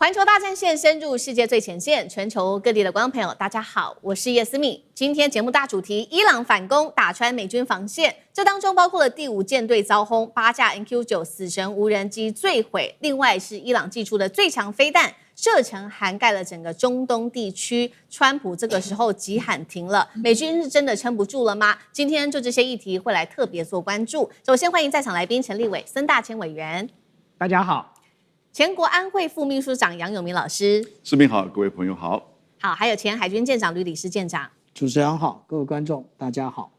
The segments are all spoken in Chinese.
环球大战线深入世界最前线，全球各地的观众朋友，大家好，我是叶思敏。今天节目大主题：伊朗反攻打穿美军防线，这当中包括了第5舰队遭轰8架 MQ-9死神无人机坠毁，另外是伊朗祭出的最强飞弹。射程涵盖了整个中东地区，川普这个时候急喊停了，美军是真的撑不住了吗？今天就这些议题会来特别做关注。首先欢迎在场来宾陈立伟、孙大千委员，大家好；前国安会副秘书长杨永明老师，士兵好，各位朋友好。好，还有前海军舰长吕礼士舰长，主持人好，各位观众大家好。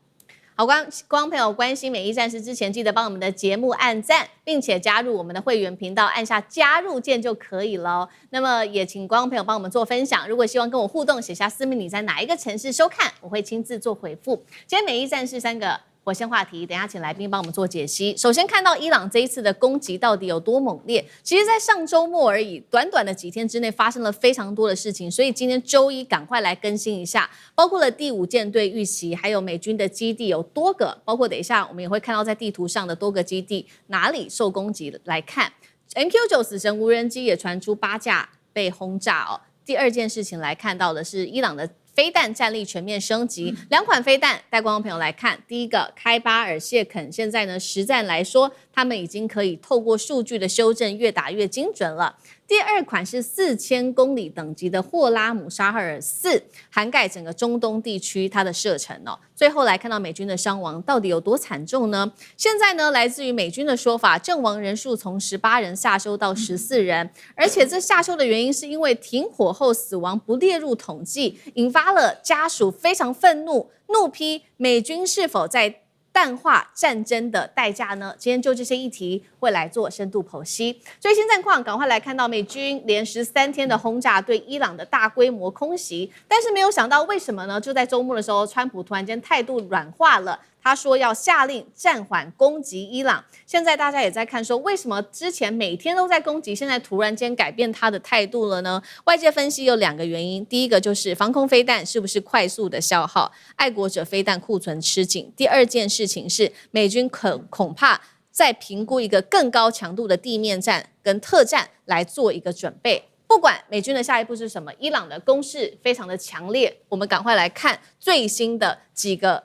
好，观众朋友关心美伊战事之前，记得帮我们的节目按赞，并且加入我们的会员频道，按下加入键就可以了。那么也请观众朋友帮我们做分享，如果希望跟我互动，写下私密你在哪一个城市收看，我会亲自做回复。今天美伊战事3个火线话题，等一下请来宾帮我们做解析。首先看到伊朗这一次的攻击到底有多猛烈，其实在上周末而已，短短的几天之内发生了非常多的事情，所以今天周一赶快来更新一下，包括了第5舰队遇袭，还有美军的基地有多个，包括等一下我们也会看到在地图上的多个基地哪里受攻击来看。MQ-9死神无人机也传出8架被轰炸哦。第二件事情来看到的是伊朗的飞弹战力全面升级，2款飞弹带观众朋友来看。第一个开巴尔谢肯，现在呢实战来说，他们已经可以透过数据的修正，越打越精准了。第二款是4000公里等级的霍拉姆沙赫尔4，涵盖整个中东地区它的射程哦。最后来看到美军的伤亡到底有多惨重呢？现在呢，来自于美军的说法，阵亡人数从18人下修到14人，而且这下修的原因是因为停火后死亡不列入统计，引发了家属非常愤怒，怒批美军是否在淡化战争的代价呢？今天就这些议题会来做深度剖析。最新战况，赶快来看到美军连13天的轰炸对伊朗的大规模空袭，但是没有想到为什么呢？就在周末的时候，川普突然间态度软化了。他说要下令暂缓攻击伊朗，现在大家也在看说，为什么之前每天都在攻击，现在突然间改变他的态度了呢？外界分析有2个原因，第一个就是防空飞弹是不是快速的消耗，爱国者飞弹库存吃紧；第二件事情是美军恐怕在评估一个更高强度的地面战跟特战来做一个准备。不管美军的下一步是什么，伊朗的攻势非常的强烈，我们赶快来看最新的几个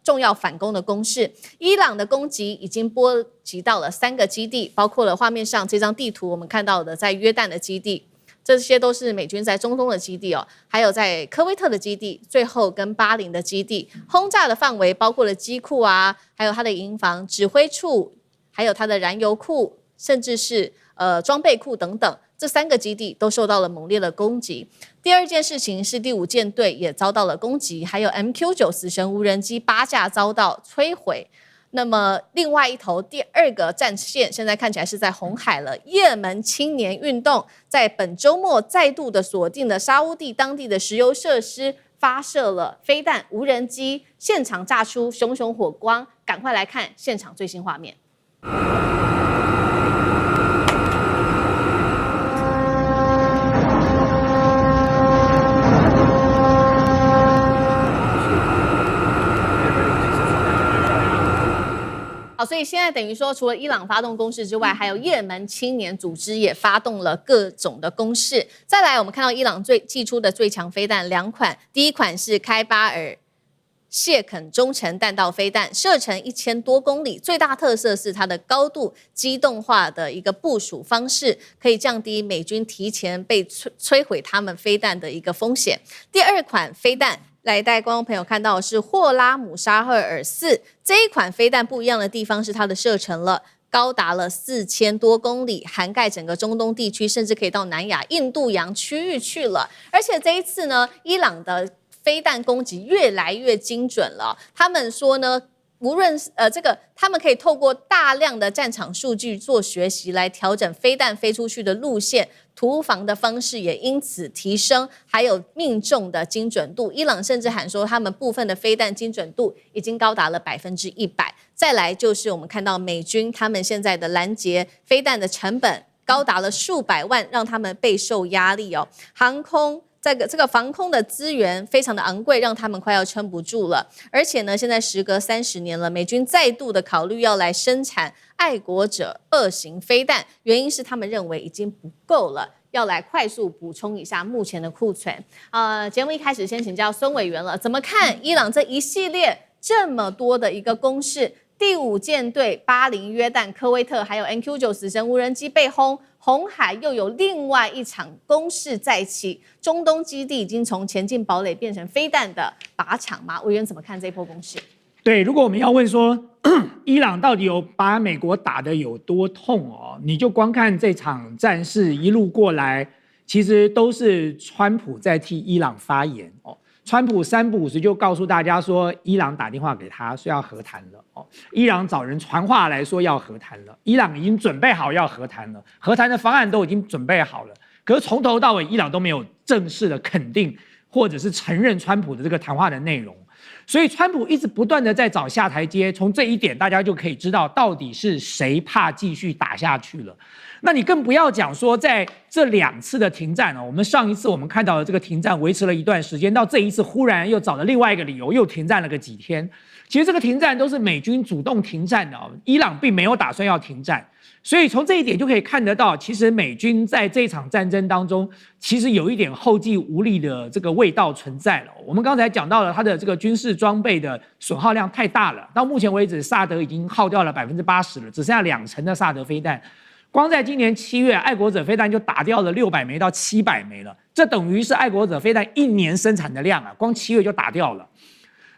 重要反攻的攻势。伊朗的攻击已经波及到了3个基地，包括了画面上这张地图我们看到的在约旦的基地，这些都是美军在中东的基地哦，还有在科威特的基地，最后跟巴林的基地。轰炸的范围包括了机库啊，还有它的营房、指挥处，还有它的燃油库，甚至是装备库等等。这3个基地都受到了猛烈的攻击。第二件事情是第5舰队也遭到了攻击，还有 MQ-9死神无人机8架遭到摧毁。那么另外一头第2个战线现在看起来是在红海了。也门青年运动在本周末再度的锁定了沙烏地当地的石油设施，发射了飞弹无人机，现场炸出熊熊火光。赶快来看现场最新画面。好，所以现在等于说，除了伊朗发动攻势之外，还有也门青年组织也发动了各种的攻势。再来，我们看到伊朗寄出的最强飞弹2款，第一款是开巴尔谢肯中程弹道飞弹，射程1000多公里，最大特色是它的高度机动化的一个部署方式，可以降低美军提前被摧毁他们飞弹的一个风险。第2款飞弹来带观众朋友看到的是霍拉姆沙赫尔4，这一款飞弹不一样的地方是它的射程了，高达了4000多公里，涵盖整个中东地区，甚至可以到南亚、印度洋区域去了。而且这一次呢，伊朗的飞弹攻击越来越精准了。他们说呢，无论他们可以透过大量的战场数据做学习，来调整飞弹飞出去的路线，屠防的方式也因此提升，还有命中的精准度。伊朗甚至喊说，他们部分的飞弹精准度已经高达了100%。再来就是我们看到美军他们现在的拦截飞弹的成本高达了数百万，让他们备受压力哦。航空这个防空的资源非常的昂贵，让他们快要撑不住了。而且呢，现在时隔30年了，美军再度的考虑要来生产爱国者2型飞弹，原因是他们认为已经不够了，要来快速补充一下目前的库存。节目一开始先请教孙委员了，怎么看伊朗这一系列这么多的一个攻势？第5舰队巴林、约旦、科威特，还有 MQ9死神无人机被轰，红海又有另外一场攻势再起，中东基地已经从前进堡垒变成飞弹的靶场吗？委员怎么看这一波攻势？对，如果我们要问说伊朗到底有把美国打得有多痛哦，你就光看这场战事一路过来，其实都是川普在替伊朗发言哦。川普3不5时就告诉大家说，伊朗打电话给他说要和谈了哦，伊朗找人传话来说要和谈了，伊朗已经准备好要和谈了，和谈的方案都已经准备好了，可是从头到尾伊朗都没有正式的肯定或者是承认川普的这个谈话的内容，所以川普一直不断的在找下台阶，从这一点大家就可以知道到底是谁怕继续打下去了。那你更不要讲说，在这2次的停战哦，我们上一次我们看到的这个停战维持了一段时间，到这一次忽然又找了另外一个理由，又停战了个几天。其实这个停战都是美军主动停战的哦，伊朗并没有打算要停战。所以从这一点就可以看得到，其实美军在这场战争当中，其实有一点后继无力的这个味道存在了。我们刚才讲到了它的这个军事装备的损耗量太大了，到目前为止，萨德已经耗掉了80%了，只剩下2成的萨德飞弹。光在今年7月，爱国者飞弹就打掉了600枚到700枚了，这等于是爱国者飞弹1年生产的量啊，光7月就打掉了。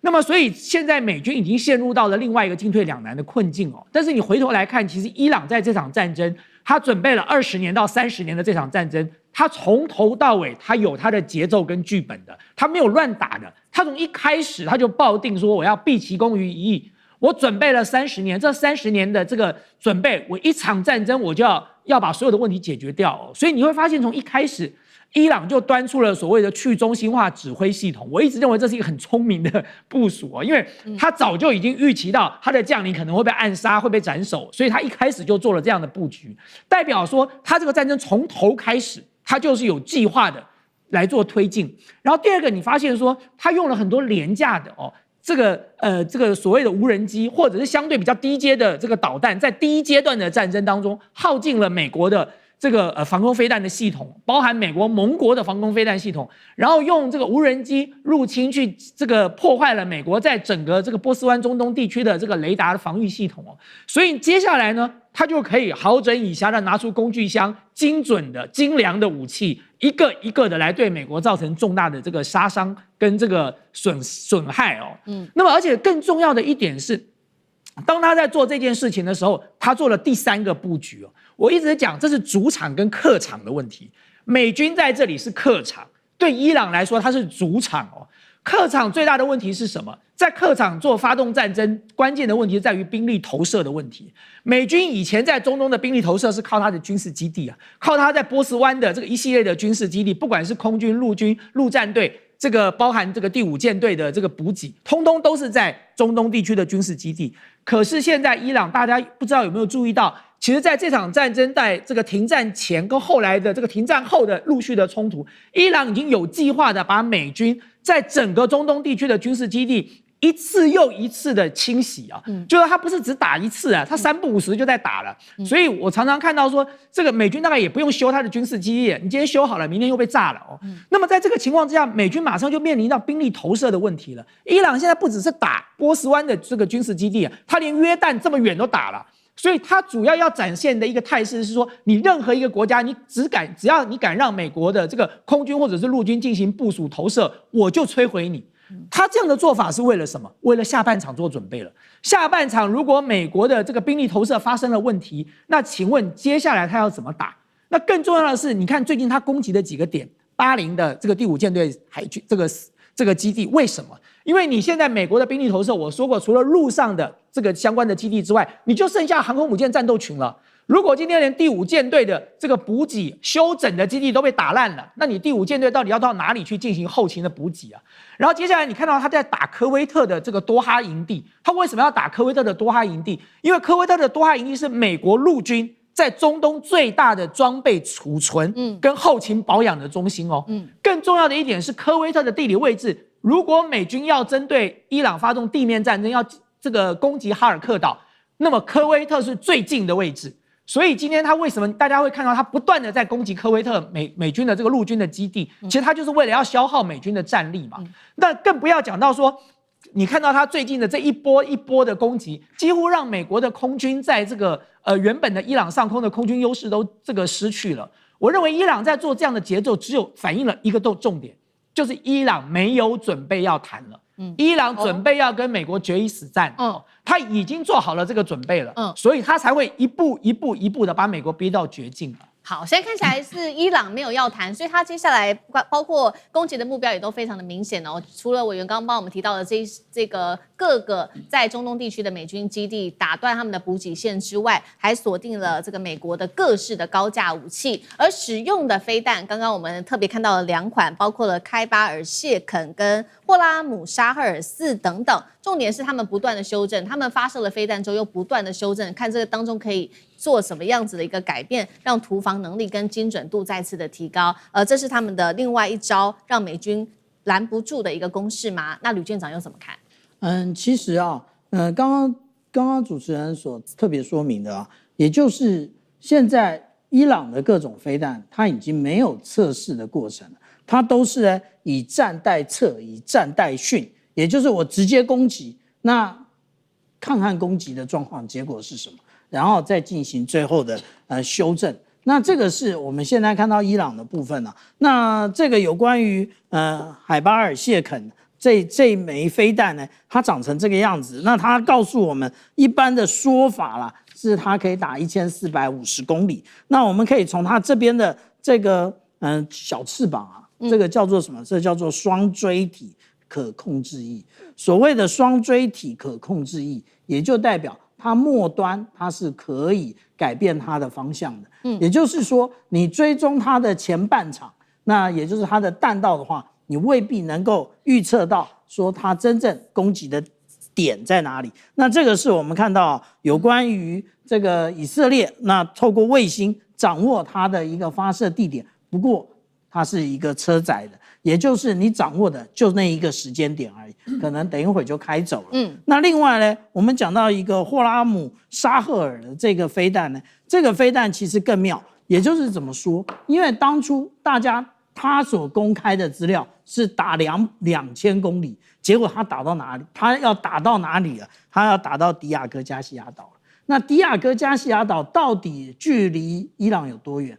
那么，所以现在美军已经陷入到了另外一个进退两难的困境哦。但是你回头来看，其实伊朗在这场战争，他准备了20年到30年的这场战争，他从头到尾他有他的节奏跟剧本的，他没有乱打的。他从一开始他就抱定说我要毕其功于一役。我准备了30年，这30年的这个准备，我一场战争我就要把所有的问题解决掉哦。所以你会发现，从一开始，伊朗就端出了所谓的去中心化指挥系统。我一直认为这是一个很聪明的部署哦，因为他早就已经预期到他的将领可能会被暗杀、会被斩首，所以他一开始就做了这样的布局，代表说他这个战争从头开始，他就是有计划的来做推进。然后第二个，你发现说他用了很多廉价的哦。这个所谓的无人机，或者是相对比较低阶的这个导弹，在第一阶段的战争当中，耗尽了美国的这个防空飞弹的系统，包含美国盟国的防空飞弹系统，然后用这个无人机入侵去这个破坏了美国在整个这个波斯湾中东地区的这个雷达的防御系统哦。所以接下来呢，他就可以好整以暇的拿出工具箱，精准的精良的武器，一个一个的来对美国造成重大的这个杀伤跟这个损害哦。那么而且更重要的一点是，当他在做这件事情的时候，他做了第3个布局哦。我一直讲这是主场跟客场的问题，美军在这里是客场，对伊朗来说它是主场哦。客场最大的问题是什么？在客场做发动战争，关键的问题在于兵力投射的问题。美军以前在中东的兵力投射是靠它的军事基地啊，靠它在波斯湾的这个一系列的军事基地，不管是空军、陆军、陆战队，这个包含这个第5舰队的这个补给，通通都是在中东地区的军事基地。可是现在伊朗，大家不知道有没有注意到，其实在这场战争在这个停战前跟后来的这个停战后的陆续的冲突，伊朗已经有计划的把美军在整个中东地区的军事基地一次又一次的清洗啊，就是他不是只打一次啊，他3不5时就在打了。所以我常常看到说，这个美军大概也不用修他的军事基地，你今天修好了，明天又被炸了哦。那么在这个情况之下，美军马上就面临到兵力投射的问题了。伊朗现在不只是打波斯湾的这个军事基地啊，他连约旦这么远都打了。所以他主要展现的一个态势是说，你任何一个国家，你只要你敢让美国的这个空军或者是陆军进行部署投射，我就摧毁你。他这样的做法是为了什么？为了下半场做准备了。下半场如果美国的这个兵力投射发生了问题，那请问接下来他要怎么打？那更重要的是，你看最近他攻击的几个点，巴林的这个第5舰队海军这个基地，为什么？因为你现在美国的兵力投射，我说过，除了陆上的这个相关的基地之外，你就剩下航空母舰战斗群了。如果今天连第5舰队的这个补给休整的基地都被打烂了，那你第5舰队到底要到哪里去进行后勤的补给啊？然后接下来你看到他在打科威特的这个多哈营地，他为什么要打科威特的多哈营地？因为科威特的多哈营地是美国陆军在中东最大的装备储存跟后勤保养的中心哦。更重要的一点是科威特的地理位置，如果美军要针对伊朗发动地面战争，要这个攻击哈尔克岛，那么科威特是最近的位置。所以今天他为什么大家会看到他不断的在攻击科威特美军的这个陆军的基地？其实他就是为了要消耗美军的战力嘛。那更不要讲到说，你看到他最近的这一波一波的攻击，几乎让美国的空军在这个原本的伊朗上空的空军优势都这个失去了。我认为伊朗在做这样的节奏，只有反映了一个重点，就是伊朗没有准备要谈了。伊朗准备要跟美国决一死战，他已经做好了这个准备了，所以他才会一步一步的把美国逼到绝境了。好，现在看起来是伊朗没有要谈，所以他接下来包括攻击的目标也都非常的明显哦。除了委员刚刚帮我们提到的这个各个在中东地区的美军基地打断他们的补给线之外，还锁定了这个美国的各式的高价武器，而使用的飞弹，刚刚我们特别看到了2款，包括了开巴尔谢肯跟霍拉姆沙赫尔4等等。重点是他们不断的修正，他们发射了飞弹之后又不断的修正，看这个当中可以做什么样子的一个改变，让屠防能力跟精准度再次的提高。这是他们的另外一招，让美军拦不住的一个攻势吗？那吕舰长又怎么看？其实啊，刚刚主持人所特别说明的啊，也就是现在伊朗的各种飞弹，它已经没有测试的过程了，它都是以战代测，以战代训。也就是我直接攻击，那看看攻击的状况结果是什么，然后再进行最后的修正。那这个是我们现在看到伊朗的部分了。那这个有关于海巴尔谢肯这枚飞弹呢，它长成这个样子。那它告诉我们，一般的说法啦，是它可以打1450公里。那我们可以从它这边的这个小翅膀啊，这个叫做什么？这叫做双锥体可控制翼。所谓的双锥体可控制翼，也就代表它末端它是可以改变它的方向的。也就是说，你追踪它的前半场，那也就是它的弹道的话，你未必能够预测到说它真正攻击的点在哪里。那这个是我们看到有关于这个以色列，那透过卫星掌握它的一个发射地点，不过它是一个车载的，也就是你掌握的就那一个时间点而已，可能等一会儿就开走了。那另外呢，我们讲到一个霍拉姆沙赫尔的这个飞弹呢，这个飞弹其实更妙，也就是怎么说？因为当初大家他所公开的资料是打2000公里，结果他打到哪里？他要打到哪里了？他要打到迪亚哥加西亚岛了。那迪亚哥加西亚岛到底距离伊朗有多远？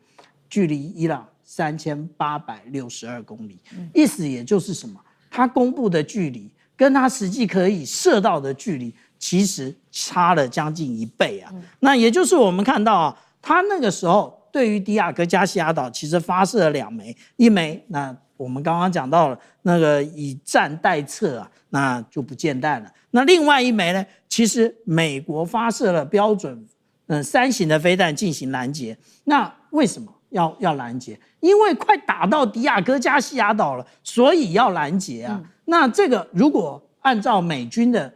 距离伊朗3862公里，意思也就是什么？他公布的距离跟他实际可以射到的距离，其实差了将近1倍啊。那也就是我们看到啊，他那个时候对于迪亚哥加西亚岛其实发射了2枚，一枚那我们刚刚讲到了那个以战代测啊，那就不见弹了。那另外一枚呢，其实美国发射了标准3型的飞弹进行拦截。那为什么要拦截？因为快打到迪亚哥加西亚岛了，所以要拦截啊。那这个如果按照美军的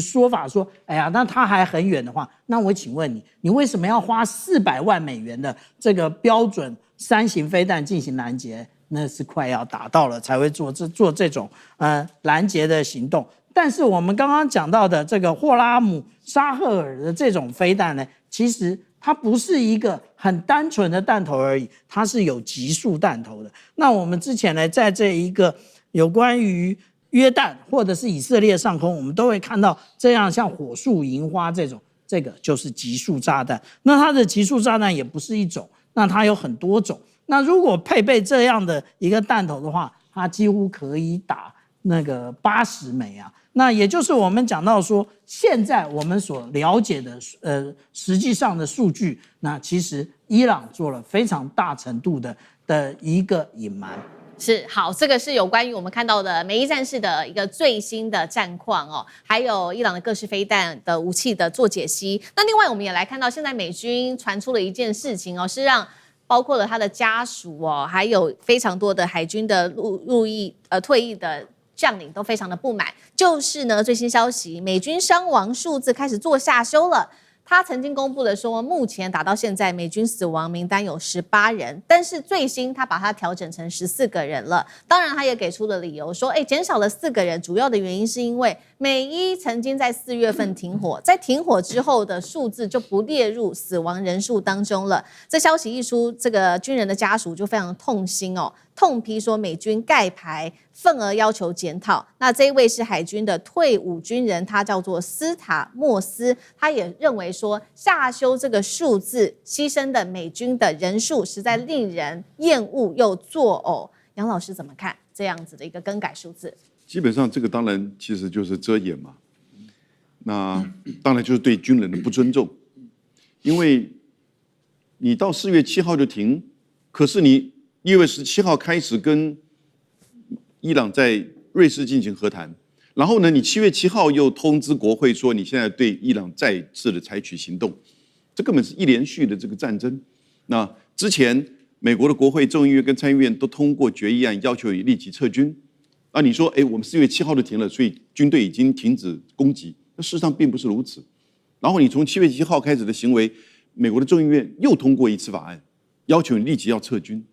说法说，哎呀，那它还很远的话，那我请问你，你为什么要花400万美元的这个标准3型飞弹进行拦截？那是快要打到了才会做这种拦截的行动。但是我们刚刚讲到的这个霍拉姆沙赫尔的这种飞弹呢，其实它不是一个很单纯的弹头而已，它是有级数弹头的。那我们之前呢，在这一个有关于约旦或者是以色列上空，我们都会看到这样像火树银花这种，这个就是级数炸弹。那它的级数炸弹也不是一种，那它有很多种。那如果配备这样的一个弹头的话，它几乎可以打那个80枚啊。那也就是我们讲到说，现在我们所了解的实际上的数据，那其实伊朗做了非常大程度的一个隐瞒。是，好，这个是有关于我们看到的美伊战事的一个最新的战况哦，还有伊朗的各式飞弹的武器的做解析。那另外我们也来看到，现在美军传出了一件事情哦，是让包括了他的家属哦，还有非常多的海军的退役的将领都非常的不满，就是呢最新消息，美军伤亡数字开始做下修了。他曾经公布了说，目前打到现在，美军死亡名单有18人，但是最新他把它调整成14个人了。当然，他也给出了理由说，减少了4个人，主要的原因是因为美伊曾经在4月份停火，在停火之后的数字就不列入死亡人数当中了。这消息一出，这个军人的家属就非常痛心哦，痛批说美军盖牌，愤而要求检讨。那这一位是海军的退伍军人，他叫做斯塔莫斯，他也认为说下修这个数字，牺牲的美军的人数实在令人厌恶又作呕。杨老师怎么看这样子的一个更改数字？基本上这个当然其实就是遮掩嘛，那当然就是对军人的不尊重，因为你到4月7号就停，可是你1月17号开始跟伊朗在瑞士进行和谈，然后呢，你7月7号又通知国会说你现在对伊朗再次的采取行动，这根本是一连续的这个战争。那之前美国的国会、众议院跟参议院都通过决议案，要求你立即撤军。那你说，我们4月7号就停了，所以军队已经停止攻击，那事实上并不是如此。然后你从7月7号开始的行为，美国的众议院又通过一次法案，要求你立即要撤军。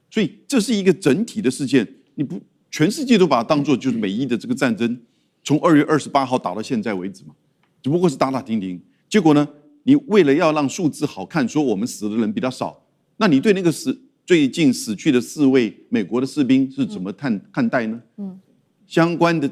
所以这是一个整体的事件，你不全世界都把它当作就是美伊的这个战争，从2月28号打到现在为止嘛，只不过是打打停停。结果呢，你为了要让数字好看，说我们死的人比较少，那你对那个最近死去的4位美国的士兵是怎么看待呢？相关的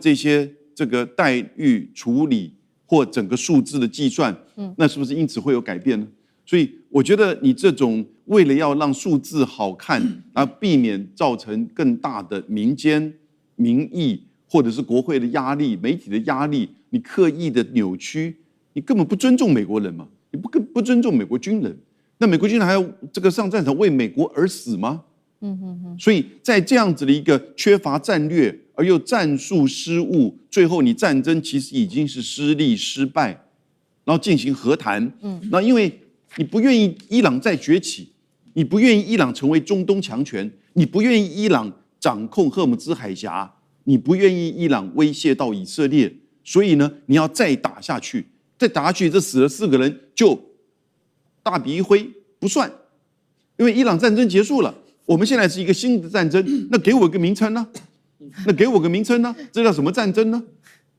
这个待遇处理或整个数字的计算，那是不是因此会有改变呢？所以我觉得你这种为了要让数字好看，而避免造成更大的民间民意或者是国会的压力、媒体的压力，你刻意的扭曲，你根本不尊重美国人嘛，你不尊重美国军人。那美国军人还要这个上战场为美国而死吗？所以在这样子的一个缺乏战略而又战术失误，最后你战争其实已经是失利失败，然后进行和谈。那因为你不愿意伊朗再崛起，你不愿意伊朗成为中东强权，你不愿意伊朗掌控荷姆兹海峡，你不愿意伊朗威胁到以色列，所以呢，你要再打下去，再打下去，这死了4个人就大笔一挥不算，因为伊朗战争结束了，我们现在是一个新的战争，那给我个名称呢？这叫什么战争呢？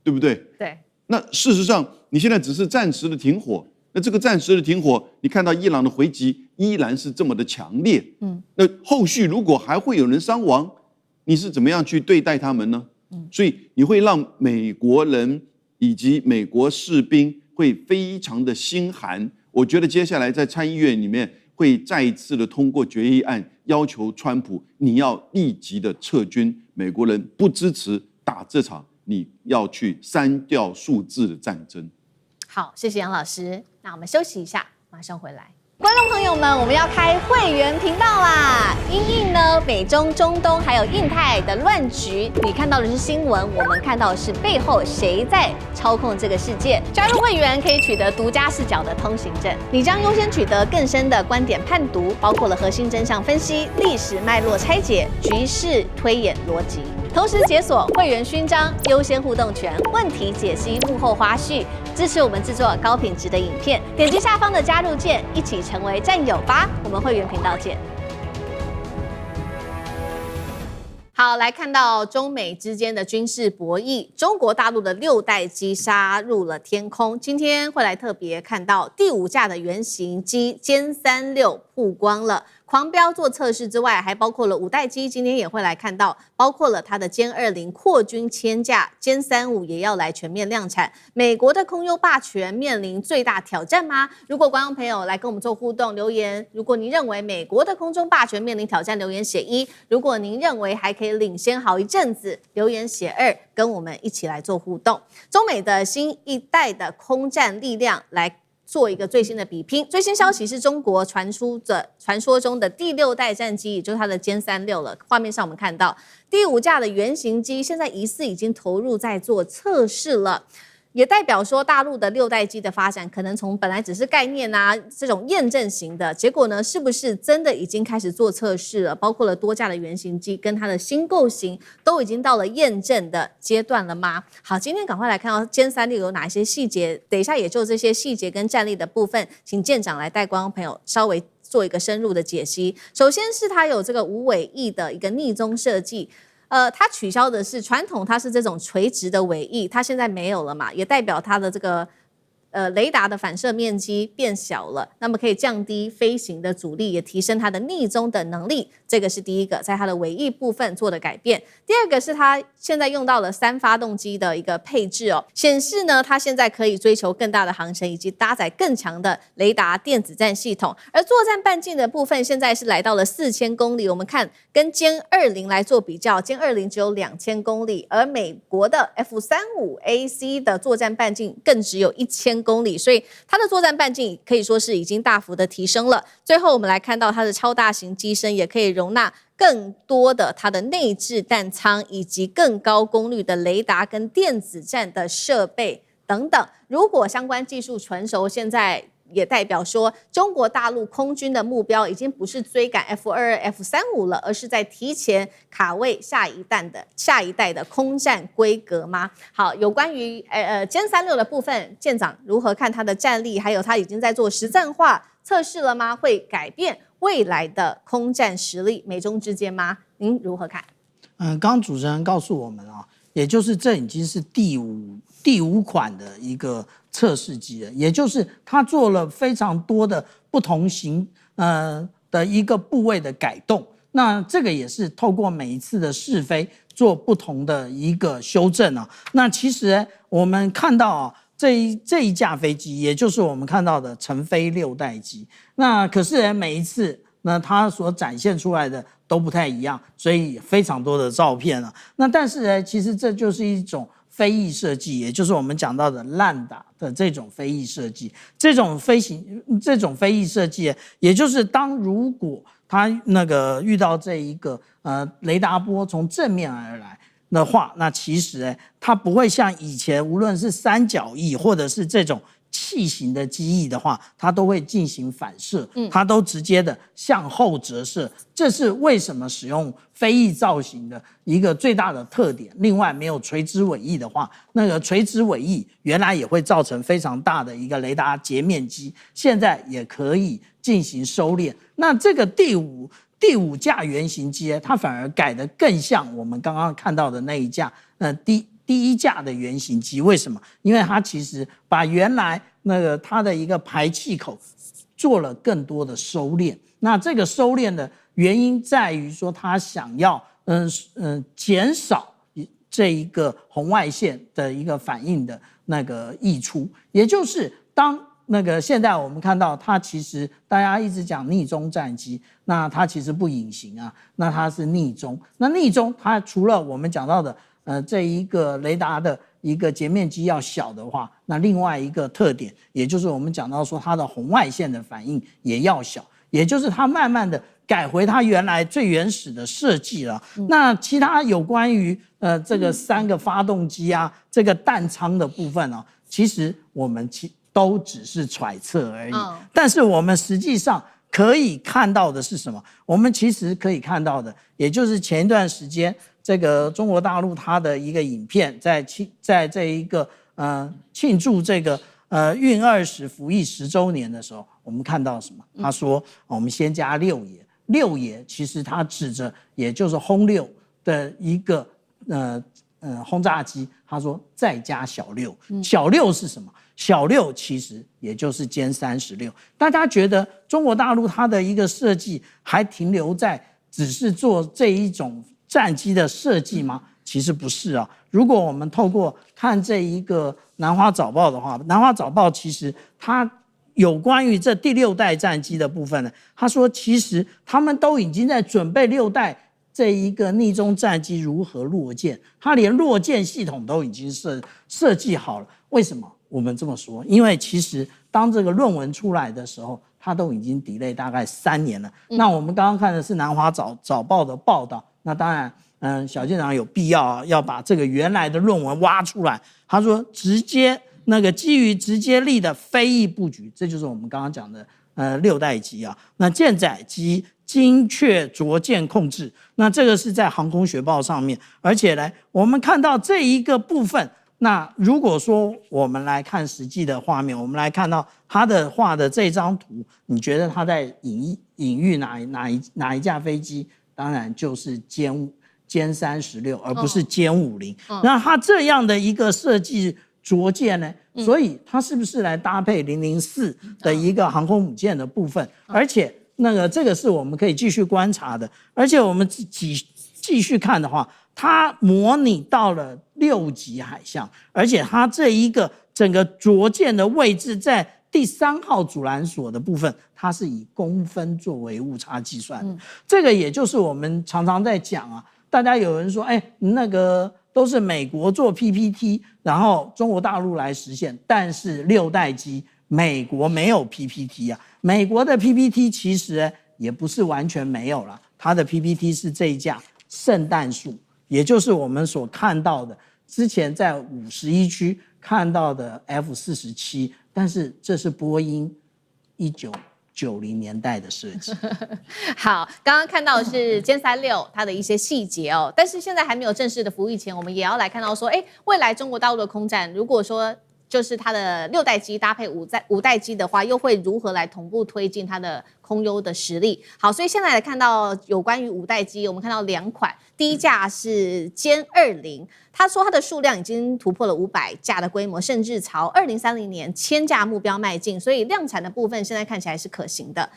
对不对？对。那事实上，你现在只是暂时的停火，那这个暂时的停火，你看到伊朗的回击依然是这么的强烈。那后续如果还会有人伤亡，你是怎么样去对待他们呢？所以你会让美国人以及美国士兵会非常的心寒。我觉得接下来在参议院里面会再一次的通过决议案，要求川普你要立即的撤军，美国人不支持打这场你要去删掉数字的战争。好，谢谢杨老师。那我们休息一下，马上回来。观众朋友们，我们要开会员频道啦！因应呢美中、中东还有印太的乱局，你看到的是新闻，我们看到的是背后谁在操控这个世界。加入会员可以取得独家视角的通行证，你将优先取得更深的观点判读，包括了核心真相分析、历史脉络拆解、局势推演逻辑。同时解锁会员勋章、优先互动权、问题解析、幕后花絮，支持我们制作高品质的影片。点击下方的加入键，一起成为战友吧！我们会员频道见。好，来看到中美之间的军事博弈，中国大陆的6代机杀入了天空。今天会来特别看到第5架的原型机歼36曝光了。狂飙做测试之外，还包括了5代机，今天也会来看到，包括了它的歼20扩军千架，歼35也要来全面量产。美国的空优霸权面临最大挑战吗？如果观众朋友来跟我们做互动留言，如果您认为美国的空中霸权面临挑战，留言写1；如果您认为还可以领先好一阵子，留言写2，跟我们一起来做互动。中美的新一代的空战力量来做一个最新的比拼。最新消息是中国传说中的第6代战机，也就是它的歼36了。画面上我们看到第5架的原型机，现在疑似已经投入在做测试了。也代表说大陆的6代机的发展，可能从本来只是概念啊这种验证型的，结果呢，是不是真的已经开始做测试了？包括了多架的原型机跟它的新构型，都已经到了验证的阶段了吗？好，今天赶快来看到歼360有哪一些细节，等一下也就这些细节跟战力的部分，请舰长来带观众朋友稍微做一个深入的解析。首先是它有这个无尾翼的一个逆中设计。它取消的是传统，它是这种垂直的尾翼，它现在没有了嘛，也代表它的这个雷达的反射面积变小了，那么可以降低飞行的阻力，也提升它的逆中的能力。这个是第一个，在它的尾翼部分做的改变。第二个是它现在用到了3发动机的一个配置哦，显示呢它现在可以追求更大的航程，以及搭载更强的雷达电子战系统。而作战半径的部分现在是来到了4000公里，我们看跟歼20来做比较，歼20只有2000公里，而美国的 F-35AC 的作战半径更只有1000公里，所以它的作战半径可以说是已经大幅的提升了。最后我们来看到它的超大型机身也可以容纳更多的它的内置弹仓，以及更高功率的雷达跟电子战的设备等等。如果相关技术成熟，现在也代表说中国大陆空军的目标已经不是追赶 F-22、F-35了，而是在提前卡位下一代的空战规格吗？好，有关于歼360的部分，舰长如何看它的战力，还有它已经在做实战化测试了吗？会改变未来的空战实力美中之间吗？您如何看？刚刚主持人告诉我们啊，也就是这已经是第五款的一个测试机了，也就是它做了非常多的不同型的一个部位的改动。那这个也是透过每一次的试飞做不同的一个修正啊。那其实我们看到啊，这一架飞机，也就是我们看到的成飞6代机。那可是每一次那它所展现出来的都不太一样，所以非常多的照片啊。那但是呢，其实这就是一种飞翼设计，也就是我们讲到的烂打的这种飞翼设计。这种飞翼设计，也就是如果它遇到这一个雷达波从正面而来的话，那其实它不会像以前无论是三角翼或者是这种器型的机翼的话，它都会进行反射，它都直接的向后折射。这是为什么使用飞翼造型的一个最大的特点。另外，没有垂直尾翼的话，那个垂直尾翼原来也会造成非常大的一个雷达截面积，现在也可以进行收敛。那这个第五架原型机，它反而改得更像我们刚刚看到的那一架，第一架的原型机。为什么？因为它其实把原来它的一个排气口做了更多的收敛。那这个收敛的原因在于说，它想要减少这一个红外线的一个反应的那个溢出，也就是当现在我们看到它其实大家一直讲逆中战机，那它其实不隐形啊，那它是逆中。那逆中它除了我们讲到的这一个雷达的一个截面积要小的话，那另外一个特点，也就是我们讲到说它的红外线的反应也要小，也就是它慢慢的改回它原来最原始的设计了。那其他有关于这个3个发动机啊，这个弹仓的部分啊，其实我们都只是揣测而已。但是我们实际上可以看到的是什么？我们其实可以看到的，也就是前一段时间这个中国大陆它的一个影片，在这一个庆祝这个运20服役10周年的时候，我们看到什么？他说我们先加6爷，6爷其实他指着也就是轰6的一个轰炸机，他说再加小6，小6是什么？小6其实也就是歼36。大家觉得中国大陆它的一个设计还停留在只是做这一种战机的设计吗？其实不是啊。如果我们透过看这一个南华早报的话，南华早报其实它有关于这第6代战机的部分呢，他说其实他们都已经在准备6代这一个逆中战机如何落舰，他连落舰系统都已经设计好了。为什么我们这么说？因为其实当这个论文出来的时候，它都已经 delay 大概3年了。那我们刚刚看的是南华早报的报道，那当然小舰长有必要要把这个原来的论文挖出来。他说直接基于直接力的飞翼布局，这就是我们刚刚讲的6代机啊。那舰载机精确着舰控制，那这个是在航空学报上面。而且呢，我们看到这一个部分，那如果说我们来看实际的画面，我们来看到他的画的这张图，你觉得他在隐喻哪一架飞机？当然就是歼36，而不是歼50。那它这样的一个设计着舰呢，所以它是不是来搭配004的一个航空母舰的部分？而且这个是我们可以继续观察的。而且我们继续看的话，它模拟到了6级海象，而且它这一个整个着舰的位置在第3号阻拦索的部分，它是以公分作为误差计算的。这个也就是我们常常在讲啊，大家有人说，都是美国做 PPT， 然后中国大陆来实现，但是6代机美国没有 PPT 啊，美国的 PPT 其实也不是完全没有了，它的 PPT 是这一架圣诞树，也就是我们所看到的之前在51区看到的 F-47，但是这是波音1990年代的设计。好，刚刚看到的是歼36它的一些细节哦，但是现在还没有正式的服役前，我们也要来看到说，未来中国大陆的空战，如果说就是它的6代机搭配五代机的话，又会如何来同步推进它的空优的实力？好，所以现在来看到有关于5代机，我们看到2款，第一架是歼20，他说它的数量已经突破了500架的规模，甚至朝2030年1000架目标迈进，所以量产的部分现在看起来是可行的。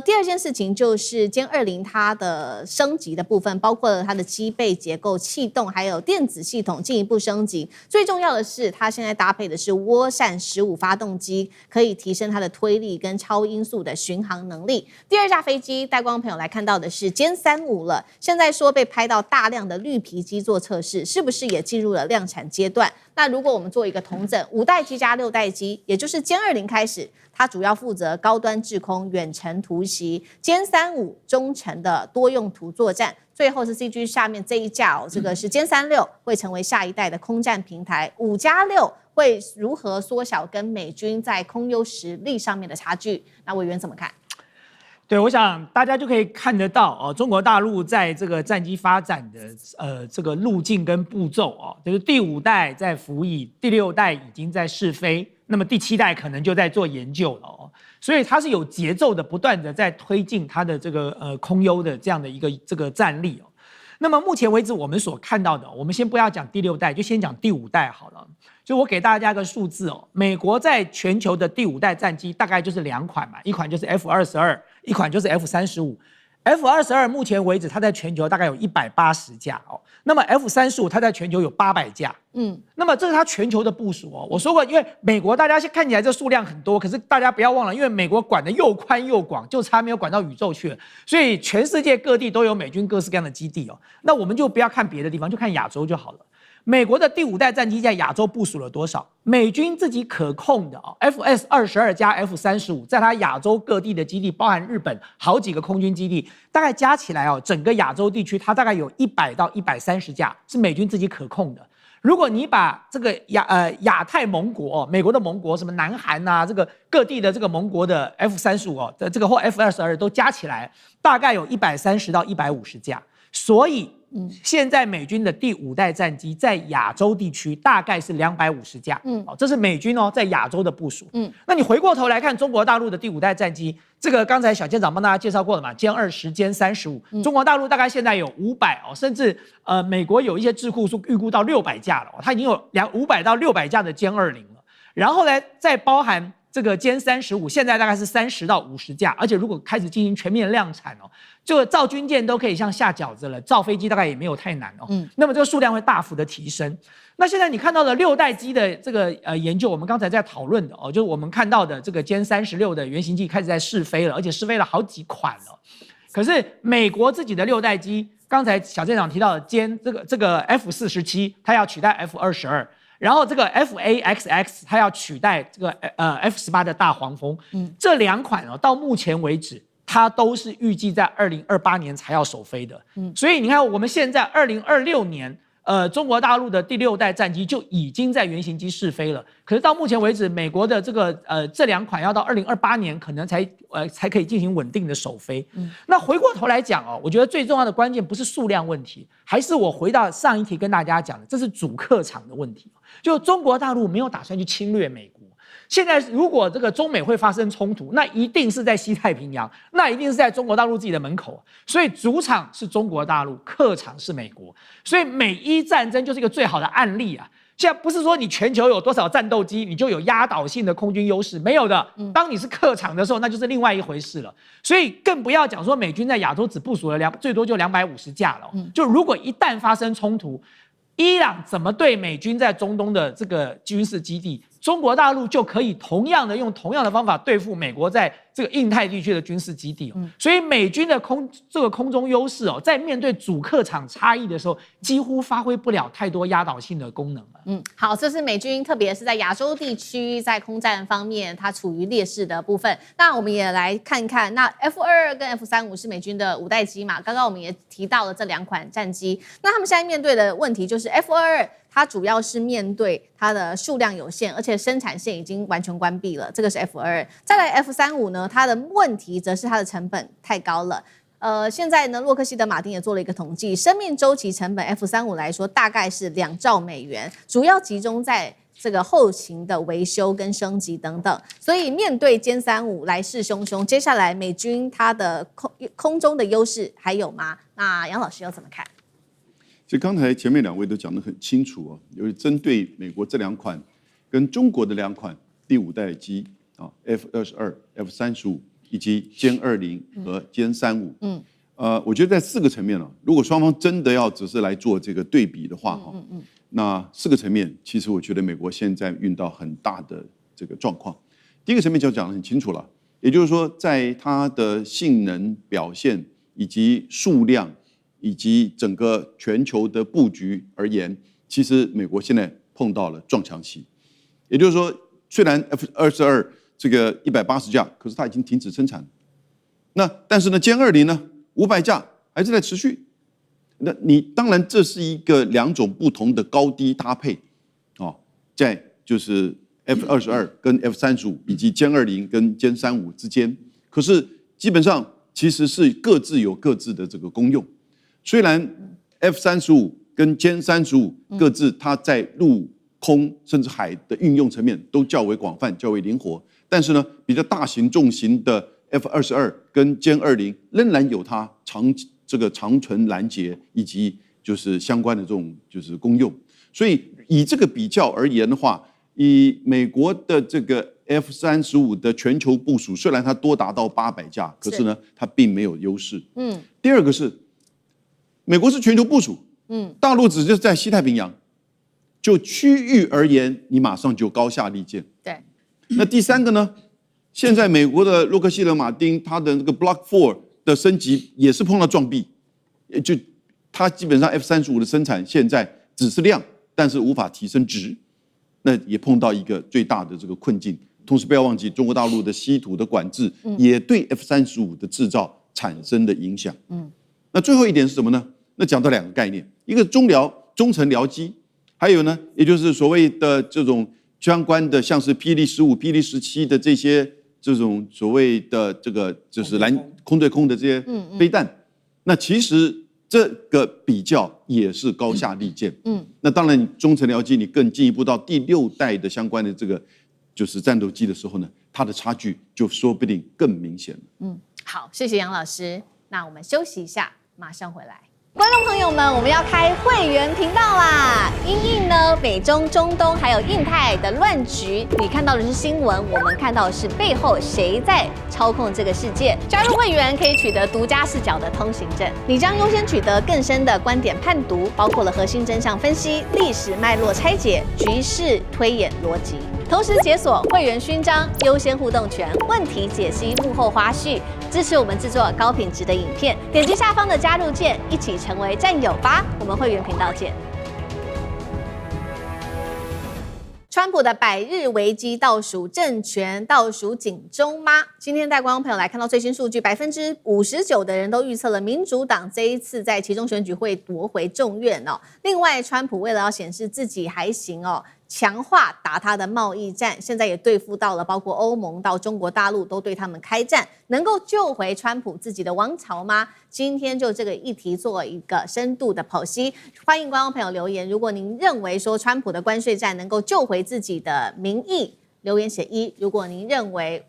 第二件事情就是歼20它的升级的部分，包括了它的机背结构、气动还有电子系统进一步升级。最重要的是，它现在搭配的是涡扇15发动机，可以提升它的推力跟超音速的巡航能力。第二架飞机，带光朋友来看到的是歼35了，现在说被拍到大量的绿皮机做测试，是不是也进入了量产阶段？那如果我们做一个统整，5代机加6代机，也就是歼20开始，它主要负责高端制空、远程突袭；歼35中程的多用途作战。最后是 CG 下面这一架这个是歼36，会成为下一代的空战平台。5+6会如何缩小跟美军在空优实力上面的差距？那委员怎么看？对，我想大家就可以看得到中国大陆在这个战机发展的这个路径跟步骤就是第5代在服役，第6代已经在试飞，那么第7代可能就在做研究了所以它是有节奏的，不断的在推进它的这个空优的这样的一个这个战力那么目前为止我们所看到的，我们先不要讲第6代，就先讲第5代好了。就我给大家一个数字美国在全球的第5代战机大概就是2款嘛，一款就是 F-22，一款就是 F-35。F-22目前为止它在全球大概有180架那么 F-35它在全球有800架，那么这是它全球的部署我说过，因为美国大家看起来这数量很多，可是大家不要忘了，因为美国管的又宽又广，就差没有管到宇宙去了，所以全世界各地都有美军各式各样的基地那我们就不要看别的地方，就看亚洲就好了。美国的第5代战机在亚洲部署了多少？美军自己可控的FS-22加 F-35，在它亚洲各地的基地，包含日本好几个空军基地，大概加起来整个亚洲地区，它大概有100到130架是美军自己可控的。如果你把这个亚太盟国美国的盟国什么南韩这个各地的这个盟国的 F-35的这个或 F-22都加起来，大概有130到150架，所以现在美军的第5代战机在亚洲地区大概是250架，这是美军在亚洲的部署。那你回过头来看中国大陆的第5代战机，这个刚才小舰长帮大家介绍过了嘛，歼20、歼35，中国大陆大概现在有500甚至美国有一些智库是预估到600架了，它已经有500到600架的歼20了，然后呢再包含这个歼35，现在大概是30到50架，而且如果开始进行全面量产就造军舰都可以像下饺子了，造飞机大概也没有太难那么这个数量会大幅的提升。那现在你看到的6代机的这个研究，我们刚才在讨论的就是我们看到的这个歼36的原型机开始在试飞了，而且试飞了好几款了。可是美国自己的6代机，刚才小舰长提到的这个 F-47，它要取代 F-22。然后这个 FAXX 它要取代这个F-18的大黄蜂，这2款到目前为止它都是预计在2028年才要首飞的。所以你看，我们现在2026年。中国大陆的第6代战机就已经在原型机试飞了，可是到目前为止，美国的这2款要到2028年可能才可以进行稳定的首飞。那回过头来讲我觉得最重要的关键不是数量问题，还是我回到上一题跟大家讲的，这是主客场的问题。就中国大陆没有打算去侵略美国。现在如果这个中美会发生冲突，那一定是在西太平洋，那一定是在中国大陆自己的门口。所以主场是中国大陆，客场是美国。所以美伊战争就是一个最好的案例啊。现在不是说你全球有多少战斗机，你就有压倒性的空军优势，没有的。当你是客场的时候，那就是另外一回事了。所以更不要讲说美军在亚洲只部署了最多就250架了。就如果一旦发生冲突，伊朗怎么对美军在中东的这个军事基地？中国大陆就可以用同样的方法对付美国在这个印太地区的军事基地。所以美军的空中优势在面对主客场差异的时候，几乎发挥不了太多压倒性的功能了。好，这是美军，特别是在亚洲地区，在空战方面，它处于劣势的部分。那我们也来看看，那 F-22跟 F-35是美军的5代机嘛？刚刚我们也提到了这2款战机，那他们现在面对的问题就是 F-22。它主要是面对它的数量有限，而且生产线已经完全关闭了，这个是 F-22。再来 F-35呢，它的问题则是它的成本太高了。现在呢，洛克希德马丁也做了一个统计，生命周期成本 F-35来说大概是2兆美元，主要集中在这个后勤的维修跟升级等等。所以面对歼35来势汹汹，接下来美军它的空中的优势还有吗？那杨老师又怎么看？其实刚才前面2位都讲得很清楚有针对美国这2款跟中国的2款第5代机F-22、F-35以及歼20和歼35。我觉得在4个层面如果双方真的要只是来做这个对比的话那4个层面，其实我觉得美国现在遇到很大的这个状况。第一个层面就讲得很清楚了，也就是说，在它的性能表现以及数量。以及整个全球的布局而言，其实美国现在碰到了撞墙期。也就是说，虽然 F-22这个180架，可是它已经停止生产。但是呢，歼20呢500架还是在持续。那你当然这是一个2种不同的高低搭配在就是 F-22跟 F-35以及歼20跟歼35之间，可是基本上其实是各自有各自的这个功用。虽然 F-35跟歼35各自它在陆空甚至海的运用层面都较为广泛、较为灵活，但是呢，比较大型重型的 F-22跟歼20仍然有它长程拦截以及就是相关的这种就是功用。所以以这个比较而言的话，以美国的这个 F-35的全球部署，虽然它多达到800架，可是呢，它并没有优势。第二个是。美国是全球部署，大陆只是在西太平洋，就区域而言，你马上就高下立见。对。那第3个呢？现在美国的洛克希德马丁，它的那个 Block 4的升级也是碰到撞壁，就它基本上 F-35的生产现在只是量，但是无法提升值，那也碰到一个最大的这个困境。同时不要忘记，中国大陆的稀土的管制也对 F-35的制造产生的影响。那最后一点是什么呢？那讲到2个概念，一个中程僚机，还有呢，也就是所谓的这种相关的，像是霹雳15、霹雳17的这些这种所谓的这个就是空对空的这些飞弹，那其实这个比较也是高下立见。那当然，中程僚机你更进一步到第6代的相关的这个就是战斗机的时候呢，它的差距就说不定更明显了。好，谢谢杨老师。那我们休息一下，马上回来。观众朋友们，我们要开会员频道啦！因应呢美中、中东还有印太的乱局，你看到的是新闻，我们看到的是背后谁在操控这个世界。加入会员可以取得独家视角的通行证，你将优先取得更深的观点判读，包括了核心真相分析、历史脉络拆解、局势推演逻辑。同时解锁会员勋章、优先互动权、问题解析、幕后花絮，支持我们制作高品质的影片。点击下方的加入键，一起成为战友吧！我们会员频道见。川普的100日危机倒数，政权倒数警钟吗？今天带观众朋友来看到最新数据，59%的人都预测了民主党这一次在期中选举会夺回众院哦。另外，川普为了要显示自己还行哦，强化打他的贸易战，现在也对付到了包括欧盟到中国大陆都对他们开战，能够救回川普自己的王朝吗？今天就这个议题做一个深度的剖析，欢迎观众朋友留言。如果您认为说川普的关税战能够救回自己的民意，留言写1；如果您认为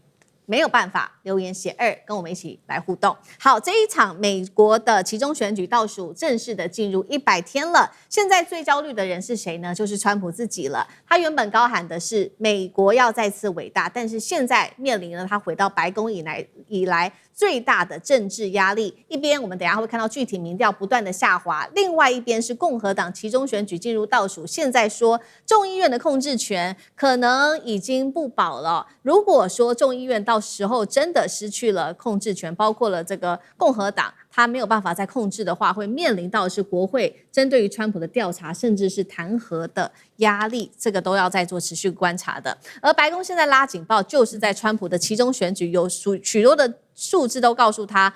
没有办法，留言写2，跟我们一起来互动。好，这一场美国的期中选举倒数正式的进入100天了，现在最焦虑的人是谁呢？就是川普自己了。他原本高喊的是美国要再次伟大，但是现在面临了他回到白宫以来最大的政治压力。一边我们等一下会看到具体民调不断的下滑，另外一边是共和党期中选举进入倒数，现在说众议院的控制权可能已经不保了。如果说众议院到时候真的失去了控制权，包括了这个共和党他没有办法再控制的话，会面临到是国会针对于川普的调查，甚至是弹劾的压力，这个都要再做持续观察的。而白宫现在拉警报，就是在川普的期中选举有许多的数字都告诉他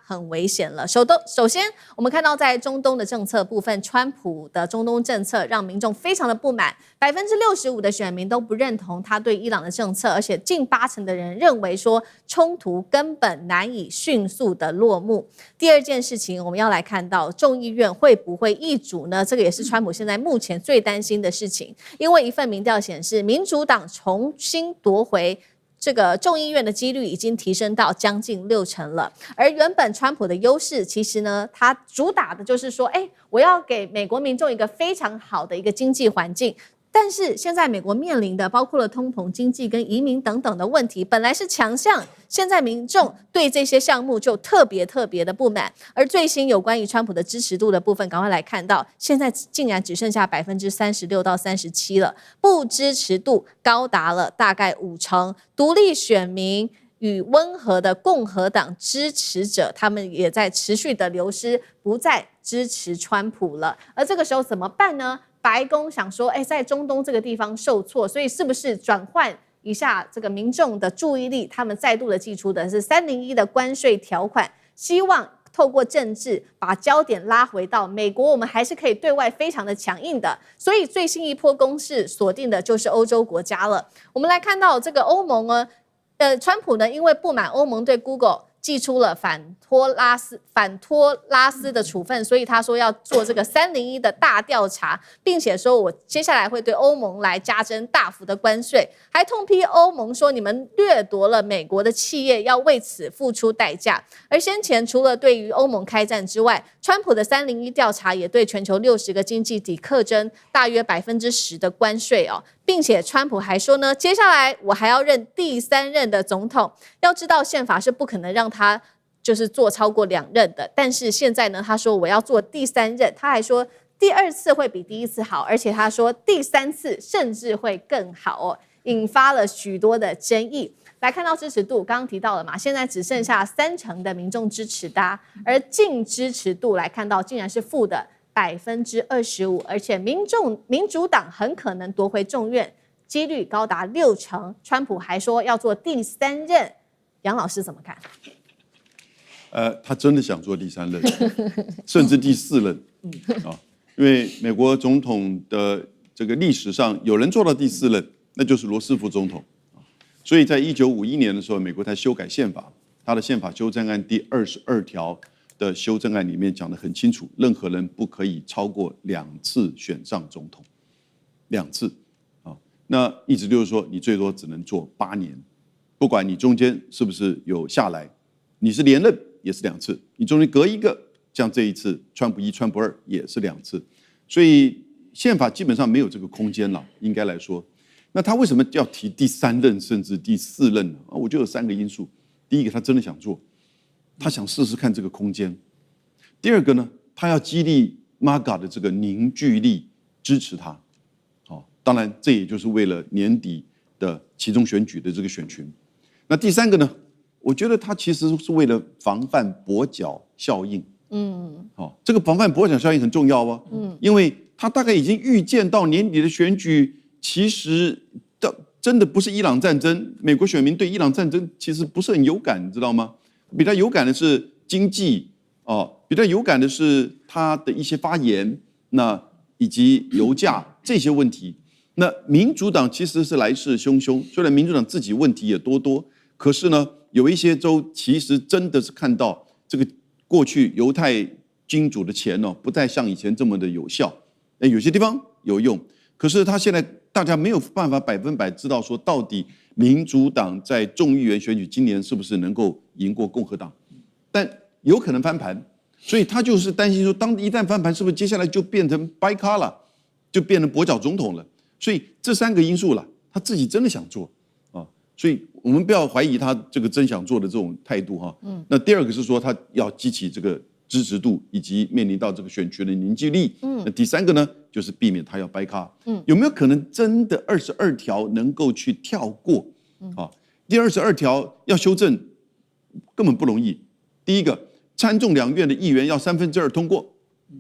很危险了。首先，我们看到在中东的政策部分，川普的中东政策让民众非常的不满，65%的选民都不认同他对伊朗的政策，而且近80%的人认为说冲突根本难以迅速的落幕。第二件事情，我们要来看到众议院会不会易主呢？这个也是川普现在目前最担心的事情，因为一份民调显示，民主党重新夺回这个众议院的几率已经提升到将近60%了。而原本川普的优势，其实呢，他主打的就是说，我要给美国民众一个非常好的一个经济环境。但是现在美国面临的包括了通膨、经济跟移民等等的问题，本来是强项，现在民众对这些项目就特别的不满。而最新有关于川普的支持度的部分，赶快来看到，现在竟然只剩下36%到37%了，不支持度高达了大概50%。独立选民与温和的共和党支持者，他们也在持续的流失，不再支持川普了。而这个时候怎么办呢？白宫想说，在中东这个地方受挫，所以是不是转换一下这个民众的注意力？他们再度的祭出的是301的关税条款，希望透过政治把焦点拉回到美国，我们还是可以对外非常的强硬的。所以最新一波攻势锁定的就是欧洲国家了。我们来看到这个欧盟呢，川普呢因为不满欧盟对 Google寄出了反托拉斯的处分，所以他说要做这个301的大调查，并且说我接下来会对欧盟来加征大幅的关税，还痛批欧盟说你们掠夺了美国的企业，要为此付出代价。而先前除了对于欧盟开战之外，川普的301调查也对全球60个经济体课征大约10%的关税哦，并且川普还说呢，接下来我还要任第3任的总统。要知道宪法是不可能让他就是做超过2任的，但是现在呢，他说我要做第3任，他还说第2次会比第1次好，而且他说第3次甚至会更好哦，引发了许多的争议。来看到支持度，刚刚提到了嘛，现在只剩下30%的民众支持他，而净支持度来看到竟然是负的25%，而且民主党很可能夺回众院，几率高达60%。川普还说要做第3任，杨老师怎么看？他真的想做第3任，甚至第4任啊，因为美国总统的这个历史上有人做到第4任，那就是罗斯福总统。所以在1951年的时候，美国才修改宪法，他的宪法修正案第22条的修正案里面讲得很清楚，任何人不可以超过2次选上总统，2次啊，那意思就是说你最多只能做8年，不管你中间是不是有下来，你是连任也是2次，你中间隔一个，像这一次川普1、川普2也是2次，所以宪法基本上没有这个空间了，应该来说。那他为什么要提第3任甚至第4任呢？我就有3个因素。第一个，他真的想做，他想试试看这个空间。第二个呢，他要激励 MAGA 的这个凝聚力，支持他。当然这也就是为了年底的期中选举的这个选群。那第3个呢，我觉得他其实是为了防范跛脚效应。这个防范跛脚效应很重要哦。因为他大概已经预见到年底的选举其实真的不是伊朗战争，美国选民对伊朗战争其实不是很有感，你知道吗？比较有感的是经济比较有感的是他的一些发言，那以及油价这些问题。那民主党其实是来势汹汹，虽然民主党自己问题也多，可是呢，有一些州其实真的是看到这个过去犹太金主的钱不再像以前这么的有效，有些地方有用，可是他现在大家没有办法100%知道说到底民主党在众议员选举今年是不是能够赢过共和党，但有可能翻盘，所以他就是担心说，一旦翻盘，是不是接下来就变成掰咖了，就变成跛脚总统了？所以这3个因素了，他自己真的想做所以我们不要怀疑他这个真想做的这种态度那第二个是说他要激起这个支持度，以及面临到这个选区的凝聚力。那第3个呢，就是避免他要掰咖。有没有可能真的22条能够去跳过？第22条要修正根本不容易。第一个，参众两院的议员要2/3通过，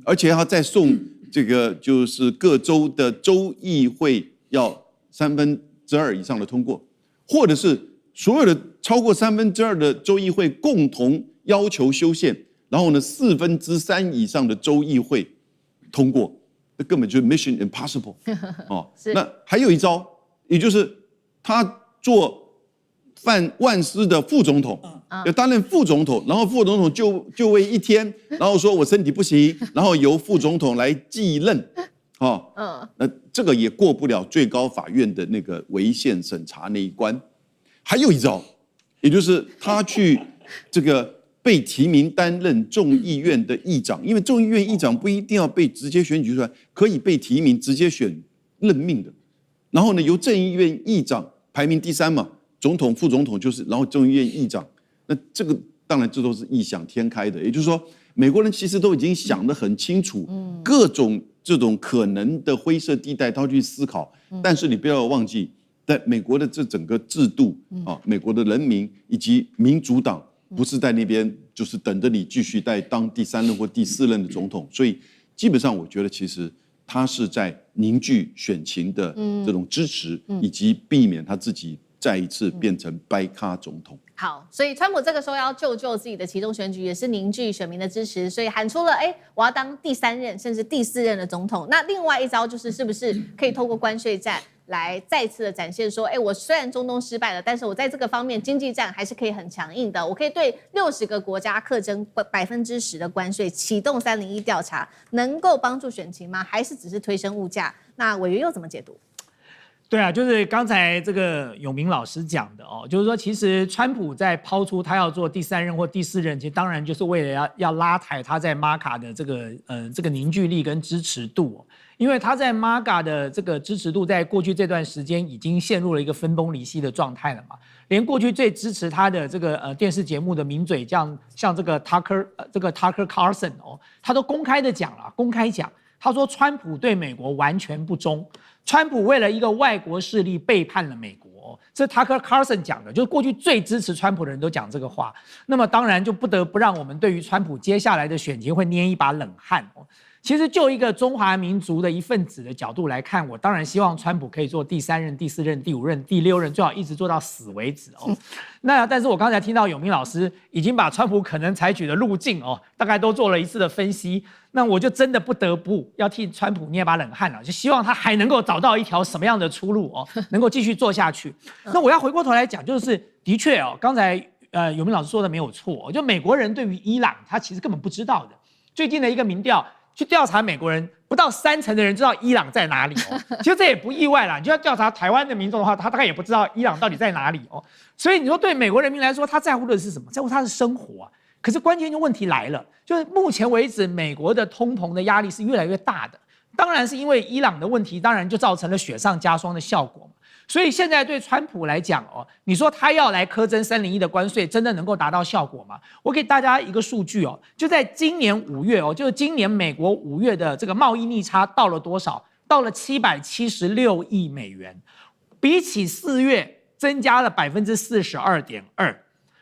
而且要再送这个就是各州的州议会要2/3以上的通过，或者是所有的超过2/3的州议会共同要求修宪，然后呢4/3以上的州议会通过，那根本就是 Mission Impossible 那还有一招，也就是他做万斯的副总统，要担任副总统，然后副总统就位1天，然后说我身体不行，然后由副总统来继任，那这个也过不了最高法院的那个违宪审查那一关。还有一招，也就是他去这个被提名担任众议院的议长，因为众议院议长不一定要被直接选举出来，可以被提名直接选任命的。然后呢，由众议院议长排名第3嘛。总统、副总统就是，然后众议院议长，那这个当然这都是异想天开的。也就是说，美国人其实都已经想得很清楚，各种这种可能的灰色地带，他去思考。但是你不要忘记，在美国的这整个制度美国的人民以及民主党不是在那边就是等着你继续当第3任或第4任的总统，所以基本上我觉得其实他是在凝聚选情的这种支持，以及避免他自己再一次变成掰咖总统。好，所以川普这个时候要救自己的期中选举，也是凝聚选民的支持，所以喊出了我要当第3任甚至第4任的总统。那另外一招就是是不是可以透过关税战来再次的展现说，我虽然中东失败了，但是我在这个方面经济战还是可以很强硬的，我可以对60个国家课征10%的关税，启动301调查，能够帮助选情吗？还是只是推升物价？那委员又怎么解读？对啊，就是刚才这个永明老师讲的就是说，其实川普在抛出他要做第3任或第4任，其实当然就是为了要拉抬他在 MAGA 的这个凝聚力跟支持度因为他在 MAGA 的这个支持度在过去这段时间已经陷入了一个分崩离析的状态了嘛，连过去最支持他的这个电视节目的名嘴像这个 Tucker Carlson 他都公开讲，他说川普对美国完全不忠。川普为了一个外国势力背叛了美国，这是 Tucker Carlson 讲的，就是过去最支持川普的人都讲这个话。那么当然就不得不让我们对于川普接下来的选情会捏一把冷汗其实就一个中华民族的一份子的角度来看，我当然希望川普可以做第3任、第4任、第5任、第6任，最好一直做到死为止那但是我刚才听到永明老师已经把川普可能采取的路径大概都做了一次的分析，那我就真的不得不要替川普捏把冷汗了，就希望他还能够找到一条什么样的出路能够继续做下去。那我要回过头来讲，就是的确刚才永明老师说的没有错就美国人对于伊朗他其实根本不知道的。最近的一个民调去调查美国人，不到30%的人知道伊朗在哪里其实这也不意外啦，你就要调查台湾的民众的话，他大概也不知道伊朗到底在哪里所以你说对美国人民来说，他在乎的是什么？在乎他的生活可是关键就问题来了，就是目前为止美国的通膨的压力是越来越大的，当然是因为伊朗的问题，当然就造成了雪上加霜的效果所以现在对川普来讲你说他要来苛征301的关税，真的能够达到效果吗？我给大家一个数据就在今年5月就是今年美国5月的这个贸易逆差到了多少？到了776亿美元，比起4月增加了42.2%。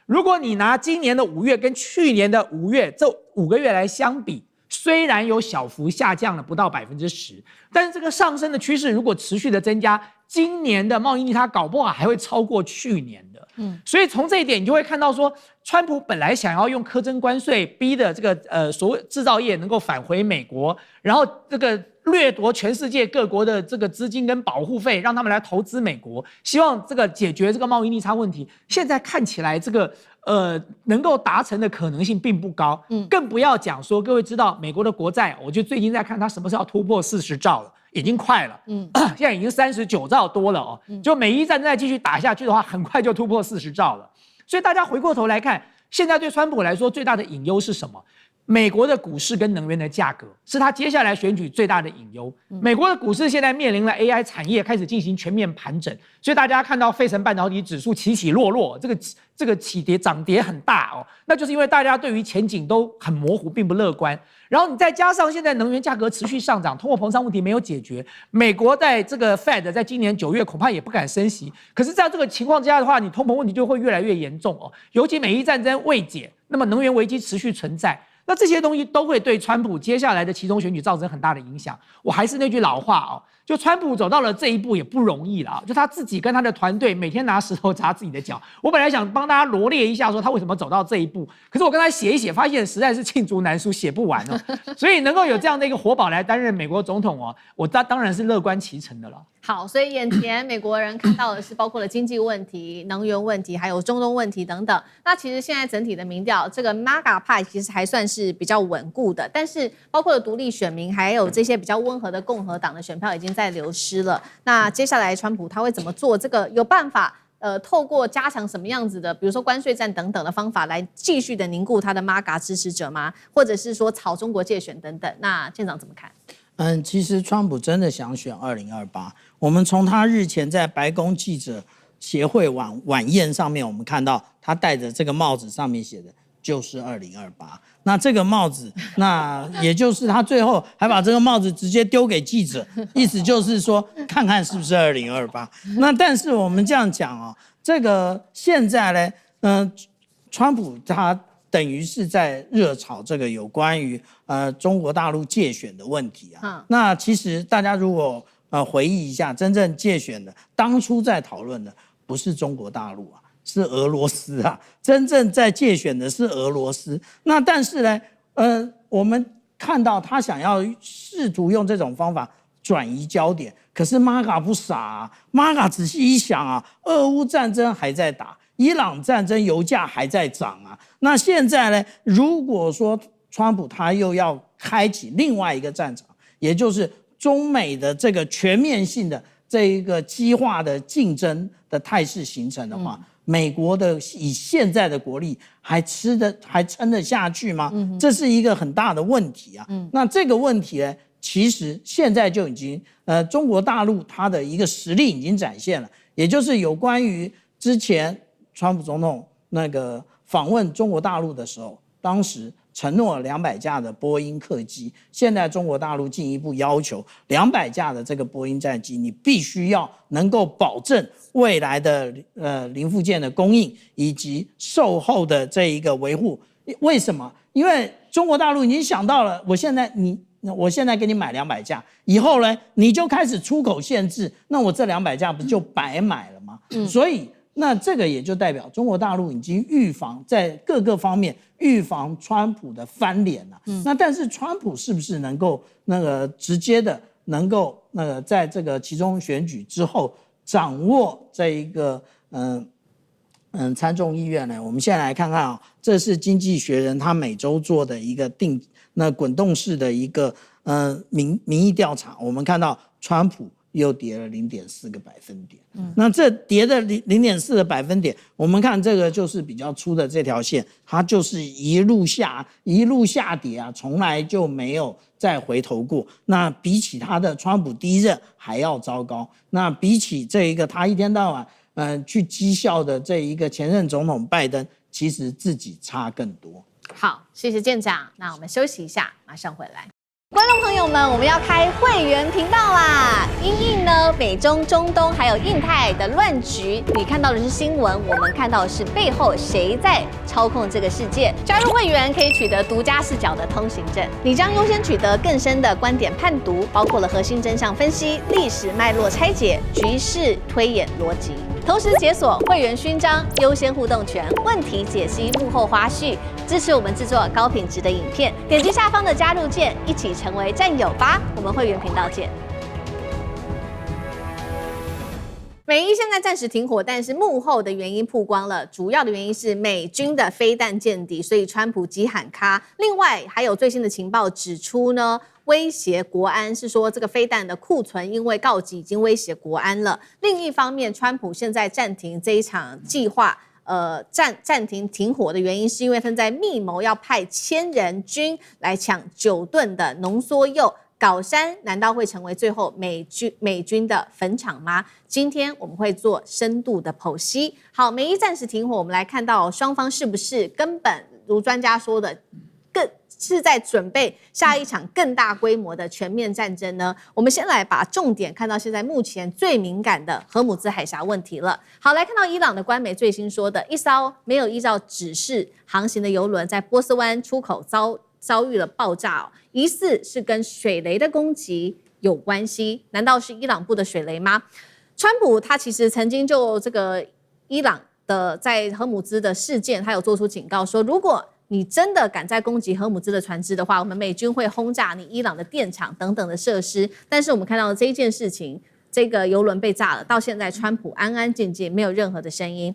如果你拿今年的5月跟去年的5月这5个月来相比，虽然有小幅下降了不到10%，但是这个上升的趋势如果持续的增加，今年的贸易逆差搞不好还会超过去年的。所以从这一点你就会看到说，川普本来想要用苛征关税逼的这个所谓制造业能够返回美国，然后这个掠夺全世界各国的这个资金跟保护费，让他们来投资美国，希望这个解决这个贸易逆差问题。现在看起来这个能够达成的可能性并不高，更不要讲说各位知道美国的国债，我就最近在看它什么时候要突破40兆了。已经快了，现在已经39兆多了哦。就美伊战争再继续打下去的话，很快就突破40兆了。所以大家回过头来看，现在对川普来说最大的隐忧是什么？美国的股市跟能源的价格是他接下来选举最大的隐忧。美国的股市现在面临了 AI 产业开始进行全面盘整，所以大家看到费城半导体指数起起落落，这个起跌涨跌很大哦，那就是因为大家对于前景都很模糊，并不乐观。然后你再加上现在能源价格持续上涨，通货膨胀问题没有解决，美国在这个 Fed 在今年9月恐怕也不敢升息。可是在这个情况之下的话，你通膨问题就会越来越严重哦。尤其美伊战争未解，那么能源危机持续存在。那这些东西都会对川普接下来的期中选举造成很大的影响。我还是那句老话哦，就川普走到了这一步也不容易了，就他自己跟他的团队每天拿石头砸自己的脚。我本来想帮大家罗列一下说他为什么走到这一步，可是我跟他写一写，发现实在是罄竹难书，写不完哦。所以能够有这样的一个活宝来担任美国总统哦，我当然是乐观其成的了。好，所以眼前美国人看到的是包括了经济问题、能源问题，还有中东问题等等。那其实现在整体的民调，这个 MAGA 派其实还算是比较稳固的，但是包括了独立选民，还有这些比较温和的共和党的选票已经在流失了。那接下来川普他会怎么做？这个有办法透过加强什么样子的，比如说关税战等等的方法来继续的凝固他的 MAGA 支持者吗？或者是说炒中国介选等等？那舰长怎么看？其实川普真的想选2028。我们从他日前在白宫记者协会晚宴上面，我们看到他戴着这个帽子，上面写的就是2028。那这个帽子，那也就是他最后还把这个帽子直接丢给记者，意思就是说看看是不是2028。那但是我们这样讲哦，这个现在呢，川普他等于是在热炒这个有关于中国大陆介选的问题啊。那其实大家如果回忆一下，真正介选的当初在讨论的不是中国大陆啊，是俄罗斯啊，真正在介选的是俄罗斯。那但是呢，我们看到他想要试图用这种方法转移焦点，可是 MAGA 不傻啊 ，MAGA 仔细一想啊，俄乌战争还在打。伊朗战争油价还在涨啊，那现在呢？如果说川普他又要开启另外一个战场，也就是中美的这个全面性的这一个激化的竞争的态势形成的话，美国的以现在的国力还撑得下去吗？这是一个很大的问题啊。那这个问题呢，其实现在就已经中国大陆它的一个实力已经展现了，也就是有关于之前川普总统那个访问中国大陆的时候，当时承诺了200架的波音客机，现在中国大陆进一步要求200架的这个波音战机，你必须要能够保证未来的零附件的供应以及售后的这一个维护。为什么？因为中国大陆已经想到了，我现在给你买200架，以后呢你就开始出口限制，那我这200架不就白买了吗？所以那这个也就代表中国大陆已经预防在各个方面预防川普的翻脸了。那但是川普是不是能够直接的能够在这个期中选举之后掌握这一个参众议院呢？我们现在来看看啊，这是《经济学人》他每周做的一个滚动式的一个民意调查，我们看到川普又跌了0.4个百分点。那这跌的0.4个百分点，我们看这个就是比较粗的这条线，它就是一路下跌啊，从来就没有再回头过。那比起他的川普第一任还要糟糕。那比起这一个他一天到晚去讥笑的这一个前任总统拜登，其实自己差更多。好，谢谢舰长。那我们休息一下，马上回来。观众朋友们，我们要开会员频道啦！因应呢美中、中东还有印太的乱局，你看到的是新闻，我们看到的是背后谁在操控这个世界。加入会员可以取得独家视角的通行证，你将优先取得更深的观点判读，包括了核心真相分析、历史脉络拆解、局势推演逻辑。同时解锁会员勋章、优先互动权、问题解析、幕后花絮，支持我们制作高品质的影片。点击下方的加入键，一起成为战友吧！我们会员频道见。美伊现在暂时停火，但是幕后的原因曝光了，主要的原因是美军的飞弹见底，所以川普急喊卡。另外还有最新的情报指出呢，威胁国安是说这个飞弹的库存因为告急已经威胁国安了。另一方面，川普现在暂停这一场计划。暂停停火的原因是因为他在密谋要派1000人军来抢9吨的浓缩铀。皋山难道会成为最后美军的坟场吗？今天我们会做深度的剖析。好，美伊暂时停火，我们来看到双方是不是根本如专家说的，更是在准备下一场更大规模的全面战争呢？我们先来把重点看到现在目前最敏感的荷姆兹海峡问题了。好，来看到伊朗的官媒最新说的，一艘没有依照指示航行的油轮在波斯湾出口遭遇了爆炸，疑似是跟水雷的攻击有关系。难道是伊朗部的水雷吗？川普他其实曾经就这个伊朗的在荷姆兹的事件，他有做出警告说，如果你真的敢再攻击荷姆兹的船只的话，我们美军会轰炸你伊朗的电厂等等的设施。但是我们看到这一件事情，这个油轮被炸了，到现在川普安安静静，没有任何的声音。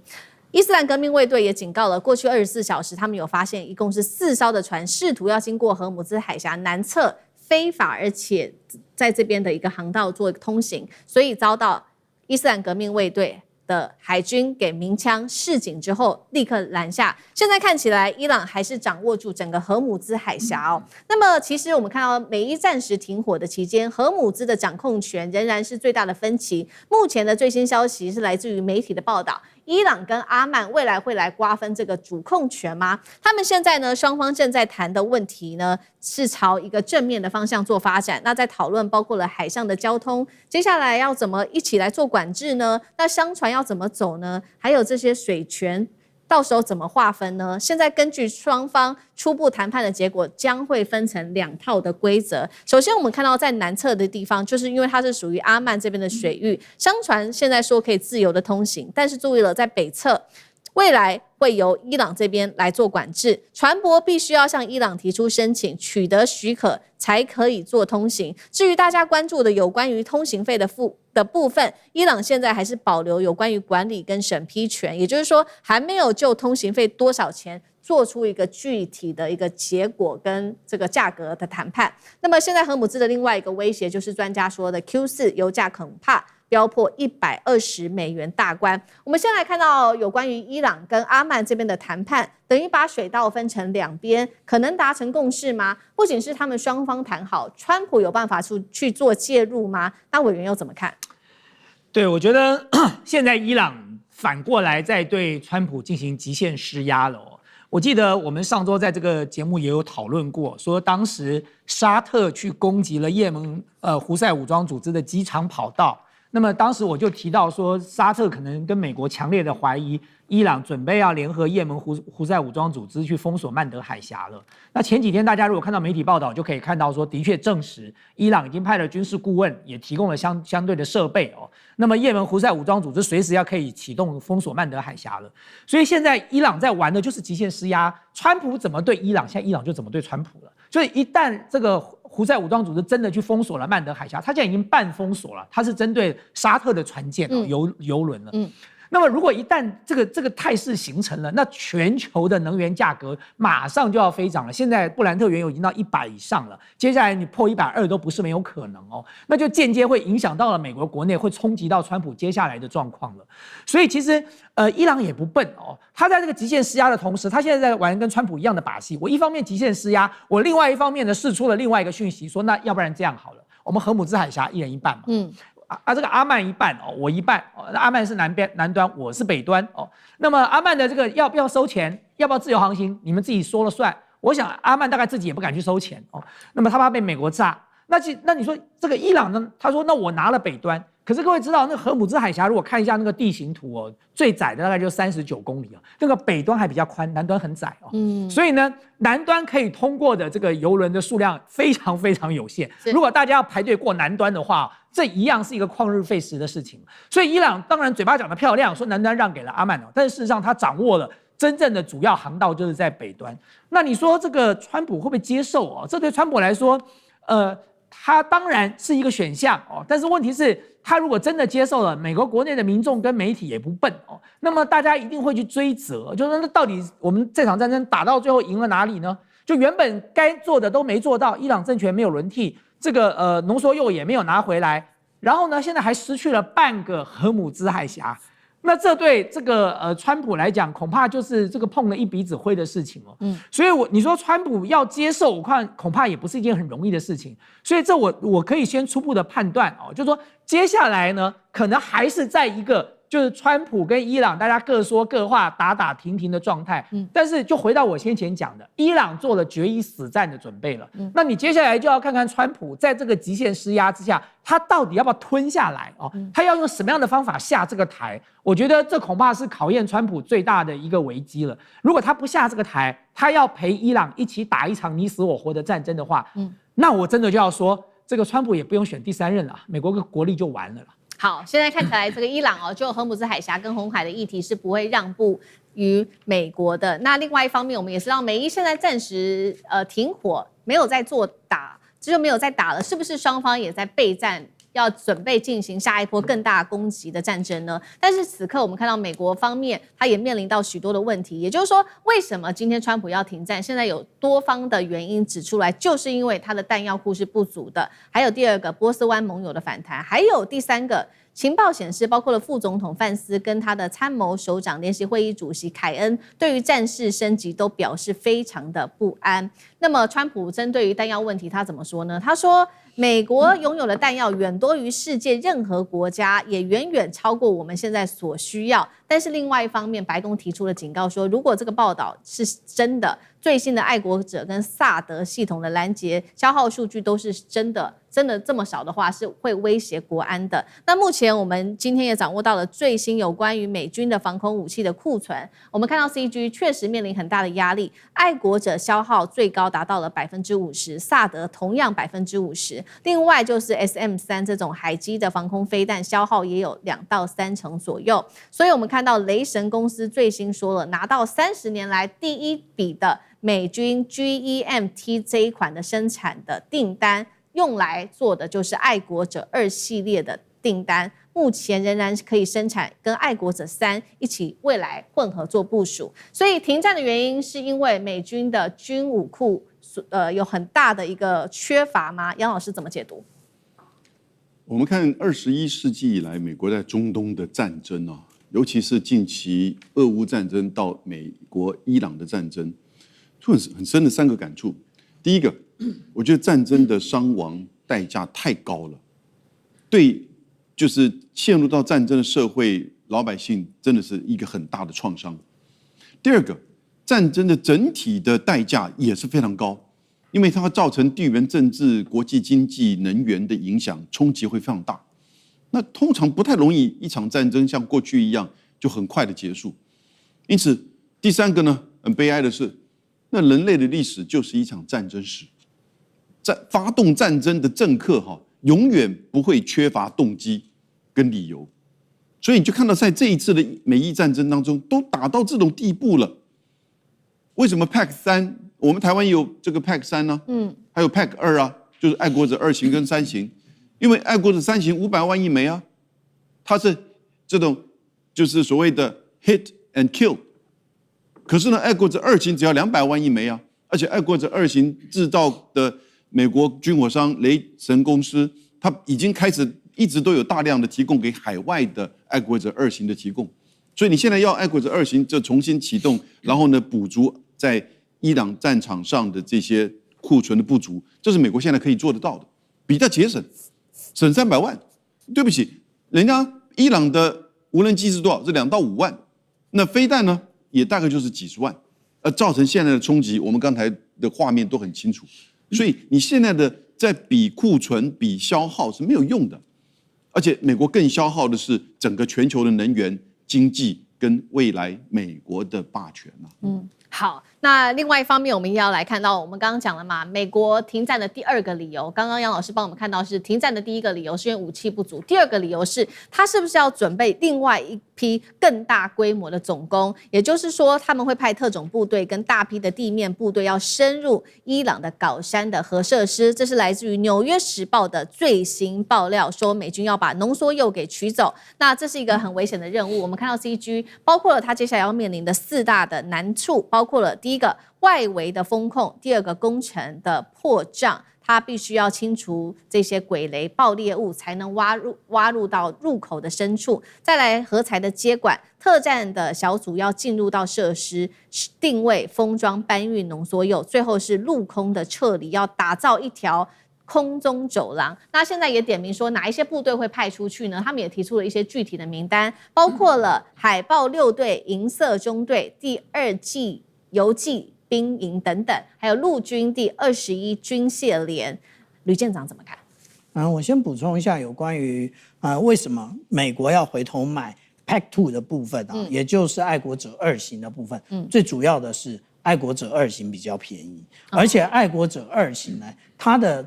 伊斯兰革命卫队也警告了，过去24小时，他们有发现一共是4艘的船试图要经过荷姆兹海峡南侧非法，而且在这边的一个航道做通行，所以遭到伊斯兰革命卫队的海军给鸣枪示警之后，立刻拦下。现在看起来，伊朗还是掌握住整个荷姆兹海峡哦。那么，其实我们看到美伊暂时停火的期间，荷姆兹的掌控权仍然是最大的分歧。目前的最新消息是来自于媒体的报道。伊朗跟阿曼未来会来瓜分这个主控权吗？他们现在呢，双方正在谈的问题呢，是朝一个正面的方向做发展。那在讨论包括了海上的交通，接下来要怎么一起来做管制呢？那商船要怎么走呢？还有这些水权，到时候怎么划分呢？现在根据双方初步谈判的结果，将会分成2套的规则。首先，我们看到在南侧的地方，就是因为它是属于阿曼这边的水域，商船现在说可以自由的通行，但是注意了，在北侧，未来会由伊朗这边来做管制，船舶必须要向伊朗提出申请，取得许可才可以做通行。至于大家关注的有关于通行费的部分，伊朗现在还是保留有关于管理跟审批权，也就是说还没有就通行费多少钱做出一个具体的一个结果跟这个价格的谈判。那么现在荷姆兹的另外一个威胁就是专家说的 Q4 油价恐怕飙破$120大关。我们先来看到有关于伊朗跟阿曼这边的谈判，等于把水道分成2边，可能达成共识吗？不仅是他们双方谈好，川普有办法去做介入吗？那委员又怎么看？对，我觉得现在伊朗反过来在对川普进行极限施压了哦。我记得我们上周在这个节目也有讨论过，说当时沙特去攻击了也门胡塞武装组织的机场跑道。那么当时我就提到说，沙特可能跟美国强烈的怀疑伊朗准备要联合也门胡塞武装组织去封锁曼德海峡了。那前几天大家如果看到媒体报道，就可以看到说，的确证实伊朗已经派了军事顾问，也提供了相对的设备哦。那么也门胡塞武装组织随时要可以启动封锁曼德海峡了。所以现在伊朗在玩的就是极限施压，川普怎么对伊朗，现在伊朗就怎么对川普了。所以一旦这个胡塞武装组织真的去封锁了曼德海峡，它现在已经半封锁了，它是针对沙特的船舰油轮了。那么如果一旦这个态势形成了，那全球的能源价格马上就要飞涨了。现在布兰特原油已经到100以上了，接下来你破120都不是没有可能哦。那就间接会影响到了美国国内，会冲击到川普接下来的状况了。所以其实伊朗也不笨哦，他在这个极限施压的同时，他现在在玩跟川普一样的把戏。我一方面极限施压，我另外一方面呢释出了另外一个讯息，说那要不然这样好了，我们荷姆兹海峡一人一半嘛。这个阿曼一半哦，我一半哦。那阿曼是南端，我是北端哦。那么阿曼的这个要不要收钱，要不要自由航行，你们自己说了算。我想阿曼大概自己也不敢去收钱哦，那么他怕被美国炸。那你说这个伊朗呢？他说那我拿了北端，可是各位知道那个荷姆兹海峡，如果看一下那个地形图哦，最窄的大概就39公里啊，那个北端还比较宽，南端很窄哦。所以呢，南端可以通过的这个油轮的数量非常非常有限。如果大家要排队过南端的话，这一样是一个旷日费时的事情。所以伊朗当然嘴巴讲得漂亮，说南端让给了阿曼哦，但是事实上他掌握了真正的主要航道就是在北端。那你说这个川普会不会接受哦？这对川普来说，他当然是一个选项哦，但是问题是，他如果真的接受了，美国国内的民众跟媒体也不笨哦，那么大家一定会去追责，就是那到底我们这场战争打到最后赢了哪里呢？就原本该做的都没做到，伊朗政权没有轮替，这个浓缩铀也没有拿回来，然后呢，现在还失去了半个荷姆兹海峡。那这对这个川普来讲，恐怕就是这个碰了一鼻子灰的事情哦。所以你说川普要接受，我看恐怕也不是一件很容易的事情。所以这我可以先初步的判断哦，就是说接下来呢，可能还是在一个就是川普跟伊朗大家各说各话、打打停停的状态。但是就回到我先前讲的，伊朗做了决一死战的准备了。那你接下来就要看看川普在这个极限施压之下，他到底要不要吞下来哦？他要用什么样的方法下这个台？我觉得这恐怕是考验川普最大的一个危机了。如果他不下这个台，他要陪伊朗一起打一场你死我活的战争的话，那我真的就要说，这个川普也不用选第3任了，美国的国力就完了。好，现在看起来这个伊朗哦，就荷姆兹海峡跟红海的议题是不会让步于美国的。那另外一方面，我们也知道美伊现在暂时停火，没有在做打，这就没有再打了，是不是双方也在备战？要准备进行下一波更大攻击的战争呢？但是此刻我们看到美国方面，它也面临到许多的问题。也就是说，为什么今天川普要停战？现在有多方的原因指出来，就是因为他的弹药库是不足的。还有第二个，波斯湾盟友的反弹，还有第三个。情报显示，包括了副总统范斯跟他的参谋首长联席会议主席凯恩，对于战事升级都表示非常的不安。那么，川普针对于弹药问题，他怎么说呢？他说，美国拥有的弹药远多于世界任何国家，也远远超过我们现在所需要。但是另外一方面，白宫提出了警告说，如果这个报道是真的，最新的爱国者跟萨德系统的拦截消耗数据都是真的这么少的话，是会威胁国安的。那目前我们今天也掌握到了最新有关于美军的防空武器的库存，我们看到 CG 确实面临很大的压力，爱国者消耗最高达到了50%，萨德同样50%，另外就是 SM-3这种海基的防空飞弹消耗也有2到3成左右。所以我们看到雷神公司最新说了，拿到30年来第一笔的美军 GEM-T 这一款的生产的订单，用来做的就是爱国者2系列的订单，目前仍然可以生产跟爱国者3一起未来混合做部署。所以停战的原因是因为美军的军武库有很大的一个缺乏吗？杨老师怎么解读？我们看21世纪以来美国在中东的战争啊，尤其是近期俄乌战争到美国伊朗的战争，很深的3个感触。第一个，我觉得战争的伤亡代价太高了，对，就是陷入到战争的社会老百姓真的是一个很大的创伤。第二个，战争的整体的代价也是非常高，因为它会造成地缘政治、国际经济、能源的影响冲击会非常大。那通常不太容易一场战争像过去一样就很快的结束。因此，第3个呢，很悲哀的是，那人类的历史就是一场战争史。发动战争的政客永远不会缺乏动机跟理由，所以你就看到在这一次的美伊战争当中，都打到这种地步了。为什么 PAC-3 我们台湾也有这个 PAC-3呢？还有 PAC-2啊，就是爱国者2型跟3型。因为爱国者3型500万一枚啊，它是这种就是所谓的 hit and kill。可是呢，爱国者2型只要200万一枚啊，而且爱国者2型制造的美国军火商雷神公司，它已经开始一直都有大量的提供给海外的爱国者2型的提供，所以你现在要爱国者2型就重新启动，然后呢补足在伊朗战场上的这些库存的不足，这是美国现在可以做得到的，比较节省300万。对不起，人家伊朗的无人机是多少？是2到5万，那飞弹呢也大概就是几十万，造成现在的冲击。我们刚才的画面都很清楚。所以你现在的在比库存、比消耗是没有用的，而且美国更消耗的是整个全球的能源、经济跟未来美国的霸权啊。好，那另外一方面，我们也要来看到，我们刚刚讲了嘛，美国停战的第2个理由，刚刚杨老师帮我们看到是停战的第1个理由是因为武器不足，第2个理由是他是不是要准备另外一批更大规模的总攻，也就是说他们会派特种部队跟大批的地面部队要深入伊朗的皋山的核设施，这是来自于《纽约时报》的最新爆料，说美军要把浓缩铀给取走，那这是一个很危险的任务。我们看到 CG 包括了他接下来要面临的4大的难处，包括了第一个外围的风控，第2个工程的破障，它必须要清除这些鬼雷爆裂物，才能挖入到入口的深处。再来核材的接管，特战的小组要进入到设施，定位、封装、搬运浓缩铀，最后是陆空的撤离，要打造一条空中走廊。那现在也点名说哪一些部队会派出去呢？他们也提出了一些具体的名单，包括了海豹6队、银色中队、第2季游击兵营等等，还有陆军第21军械连。吕舰长怎么看？我先补充一下有关于为什么美国要回头买 Pack 2的部分啊，也就是爱国者2型的部分。最主要的是爱国者2型比较便宜，而且爱国者2型呢，它的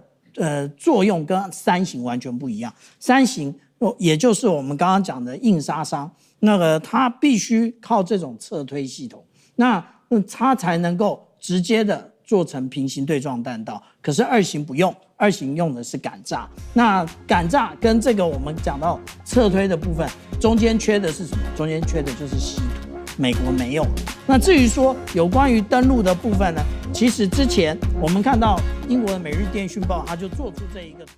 作用跟3型完全不一样。3型也就是我们刚刚讲的印刷商，那个它必须靠这种侧推系统，那它才能够直接的做成平行对撞弹道。可是2型不用，2型用的是杆炸。那杆炸跟这个我们讲到侧推的部分，中间缺的是什么？中间缺的就是稀土，美国没有。那至于说有关于登陆的部分呢，其实之前我们看到英国的《每日电讯报》它就做出这一个图。